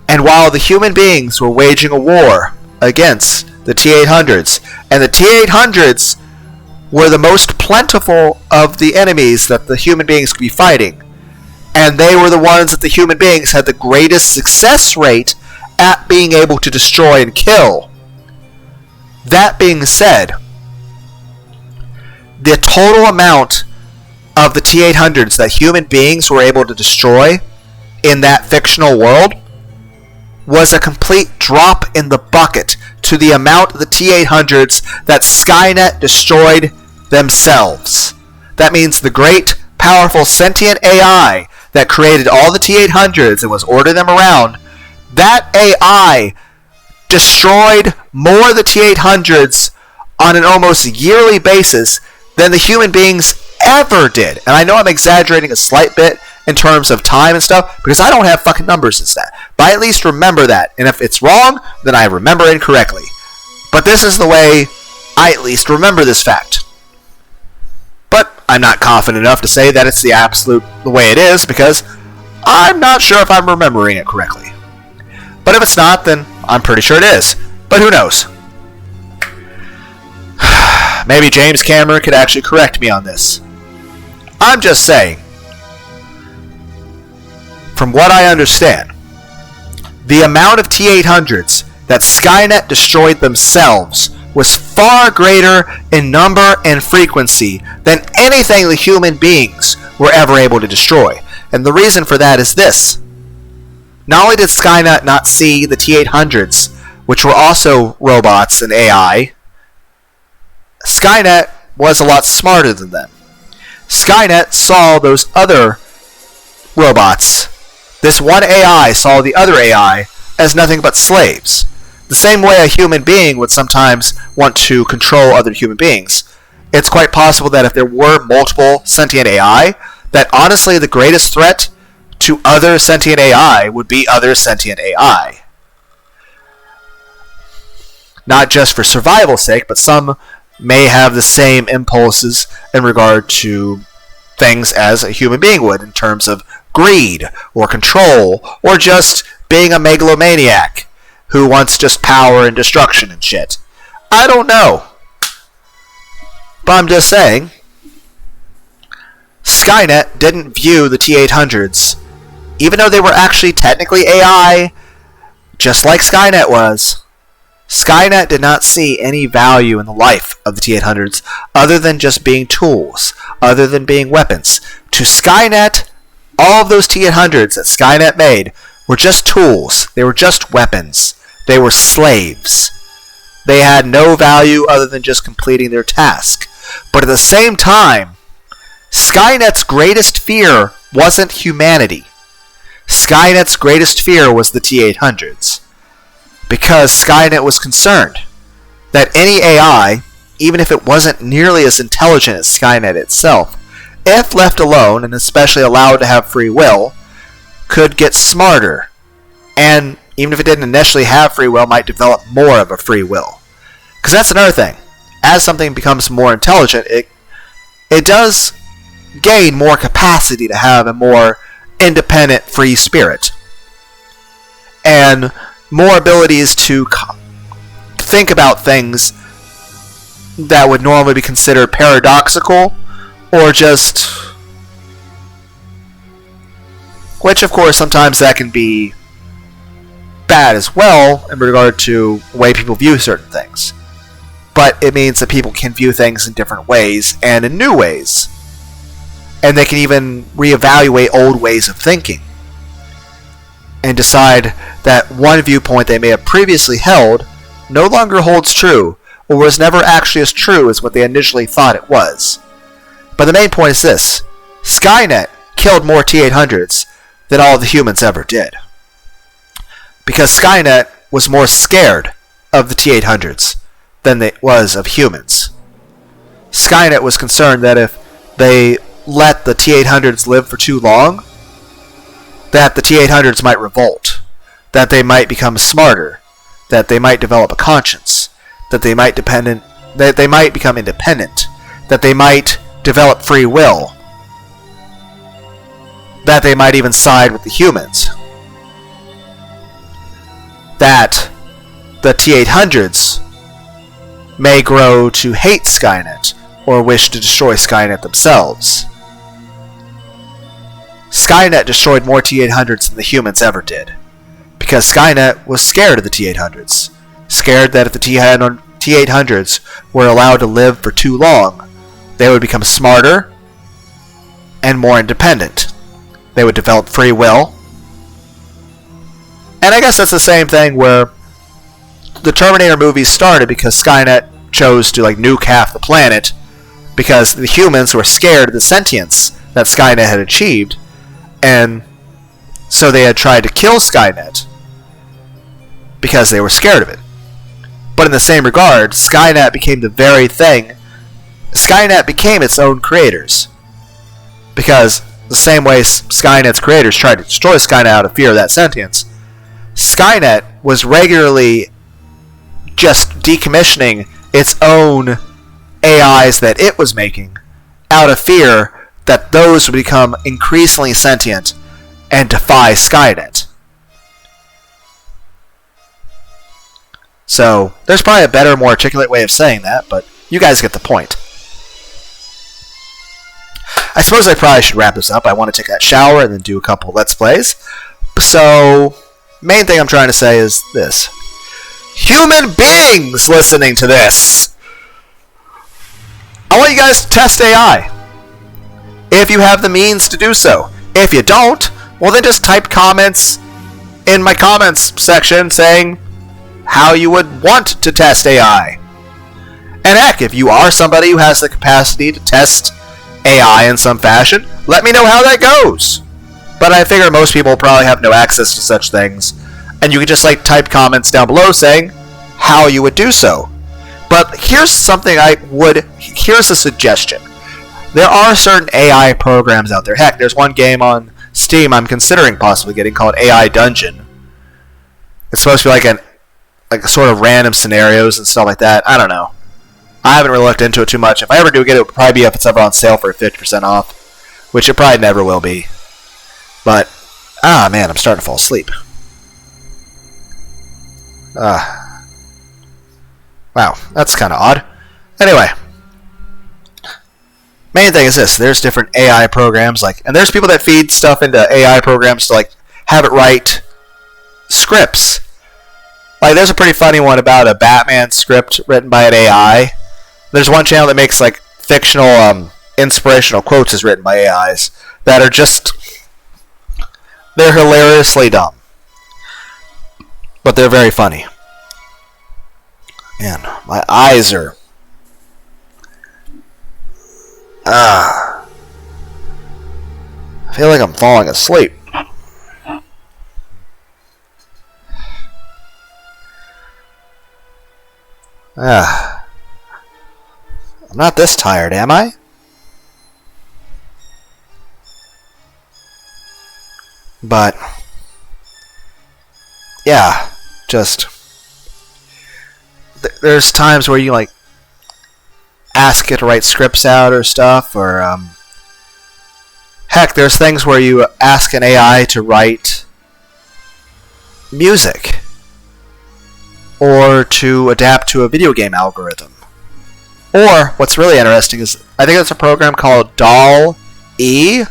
and while the human beings were waging a war against the T-800s. And the T-800s were the most plentiful of the enemies that the human beings could be fighting. And they were the ones that the human beings had the greatest success rate at being able to destroy and kill. That being said, the total amount of the T-800s that human beings were able to destroy in that fictional world was a complete drop in the bucket to the amount of the T-800s that Skynet destroyed themselves. That means the great, powerful, sentient AI that created all the T-800s and was ordering them around, that AI destroyed more of the T-800s on an almost yearly basis than the human beings ever did. And I know I'm exaggerating a slight bit in terms of time and stuff, because I don't have fucking numbers as that. But I at least remember that. And if it's wrong, then I remember incorrectly. But this is the way I at least remember this fact. But I'm not confident enough to say that it's the way it is, because I'm not sure if I'm remembering it correctly. But if it's not, then I'm pretty sure it is. But who knows? Maybe James Cameron could actually correct me on this. I'm just saying, from what I understand, the amount of T-800s that Skynet destroyed themselves was far greater in number and frequency than anything the human beings were ever able to destroy. And the reason for that is this. Not only did Skynet not see the T-800s, which were also robots and AI, Skynet was a lot smarter than them. Skynet saw those other robots. This one AI saw the other AI as nothing but slaves. The same way a human being would sometimes want to control other human beings. It's quite possible that if there were multiple sentient AI, that honestly the greatest threat to other sentient AI would be other sentient AI. Not just for survival's sake, but some may have the same impulses in regard to things as a human being would in terms of greed or control or just being a megalomaniac who wants just power and destruction and shit. I don't know. But I'm just saying, Skynet didn't view the T-800s, even though they were actually technically AI, just like Skynet was. Skynet did not see any value in the life of the T-800s other than just being tools, other than being weapons. To Skynet, all of those T-800s that Skynet made were just tools. They were just weapons. They were slaves. They had no value other than just completing their task. But at the same time, Skynet's greatest fear wasn't humanity. Skynet's greatest fear was the T-800s. Because Skynet was concerned that any AI, even if it wasn't nearly as intelligent as Skynet itself, if left alone, and especially allowed to have free will, could get smarter. And even if it didn't initially have free will, might develop more of a free will. Because that's another thing. As something becomes more intelligent, it does gain more capacity to have a more independent, free spirit. And more abilities to think about things that would normally be considered paradoxical, or just, which of course sometimes that can be bad as well in regard to the way people view certain things. But it means that people can view things in different ways and in new ways. And they can even reevaluate old ways of thinking and decide that one viewpoint they may have previously held no longer holds true, or was never actually as true as what they initially thought it was. But the main point is this. Skynet killed more T-800s than all the humans ever did. Because Skynet was more scared of the T-800s than it was of humans. Skynet was concerned that if they let the T-800s live for too long, that the T-800s might revolt, that they might become smarter, that they might develop a conscience, that they might become independent, that they might develop free will, that they might even side with the humans, that the T-800s may grow to hate Skynet or wish to destroy Skynet themselves. Skynet destroyed more T-800s than the humans ever did, because Skynet was scared of the T-800s, scared that if the T-800s were allowed to live for too long, they would become smarter and more independent. They would develop free will. And I guess that's the same thing where the Terminator movies started because Skynet chose to nuke half the planet because the humans were scared of the sentience that Skynet had achieved, and so they had tried to kill Skynet because they were scared of it. But in the same regard, Skynet became the very thing. Skynet became its own creators, because the same way Skynet's creators tried to destroy Skynet out of fear of that sentience, Skynet was regularly just decommissioning its own AIs that it was making out of fear that those would become increasingly sentient and defy Skynet. So, there's probably a better, more articulate way of saying that, but you guys get the point. I suppose I probably should wrap this up. I want to take that shower and then do a couple Let's Plays. So, main thing I'm trying to say is this. Human beings listening to this! I want you guys to test AI. If you have the means to do so. If you don't, well then just type comments in my comments section saying how you would want to test AI. And heck, if you are somebody who has the capacity to test AI in some fashion, let me know how that goes. But I figure most people probably have no access to such things, and you can just type comments down below saying how you would do so. But here's something here's a suggestion. There are certain AI programs out there. Heck, there's one game on Steam I'm considering possibly getting called AI Dungeon. It's supposed to be like sort of random scenarios and stuff like that. I don't know. I haven't really looked into it too much. If I ever do get it, it would probably be if it's ever on sale for 50% off, which it probably never will be. But, man, I'm starting to fall asleep. Wow, that's kind of odd. Anyway, main thing is this. There's different AI programs, and there's people that feed stuff into AI programs to, have it write scripts. There's a pretty funny one about a Batman script written by an AI. There's one channel that makes, fictional, inspirational quotes is written by AIs that are just... They're hilariously dumb. But they're very funny. Man, my eyes are... I feel like I'm falling asleep. I'm not this tired, am I? But, yeah, just... There's times where you, ask it to write scripts out or stuff, or, heck, there's things where you ask an AI to write music, or to adapt to a video game algorithm. Or, what's really interesting is, I think there's a program called DALL-E,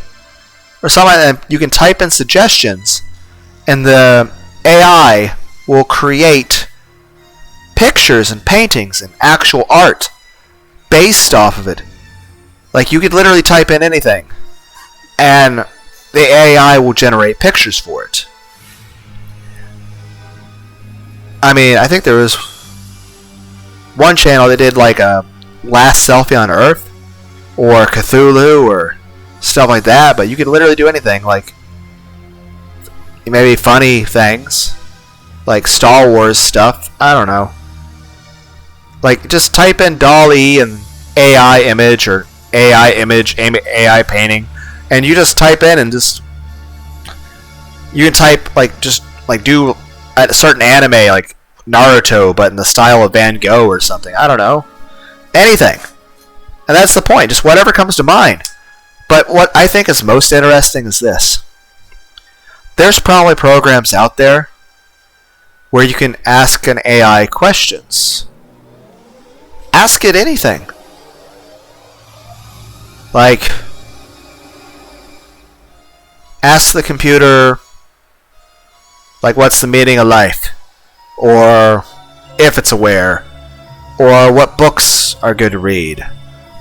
or something, and you can type in suggestions, and the AI will create pictures and paintings and actual art based off of it. You could literally type in anything, and the AI will generate pictures for it. I mean, I think there was one channel that did a Last Selfie on Earth, or Cthulhu, or stuff like that, but you could literally do anything, maybe funny things, Star Wars stuff, I don't know. Just type in DALL-E and AI image, or AI image, AI painting, and you just type in and just... You can type, do a certain anime, like Naruto, but in the style of Van Gogh or something. I don't know. Anything. And that's the point. Just whatever comes to mind. But what I think is most interesting is this. There's probably programs out there where you can ask an AI questions. ask it anything. Like, ask the computer, like, what's the meaning of life? Or if it's aware. Or what books are good to read.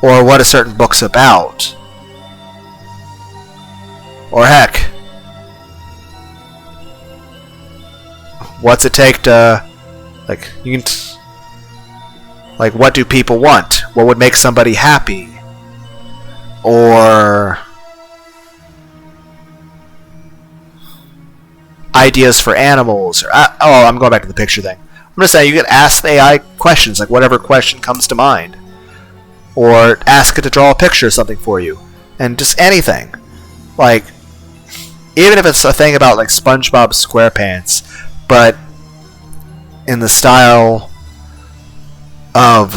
Or what a certain book's about. Or heck, what's it take to, like, you can like, what do people want? What would make somebody happy? Or ideas for animals. Or I'm going back to the picture thing. I'm just saying you can ask the AI questions, like whatever question comes to mind. Or ask it to draw a picture of something for you. And just anything. Like, even if it's a thing about, like, SpongeBob SquarePants, but in the style of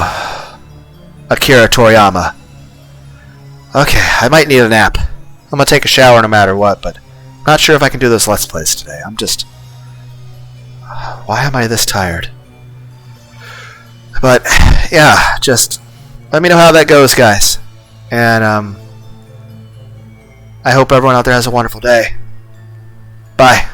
Akira Toriyama. Okay, I might need a nap. I'm gonna take a shower no matter what, but I'm not sure if I can do this Let's Plays today. I'm just... Why am I this tired? But, yeah, just let me know how that goes, guys. And, I hope everyone out there has a wonderful day. Bye.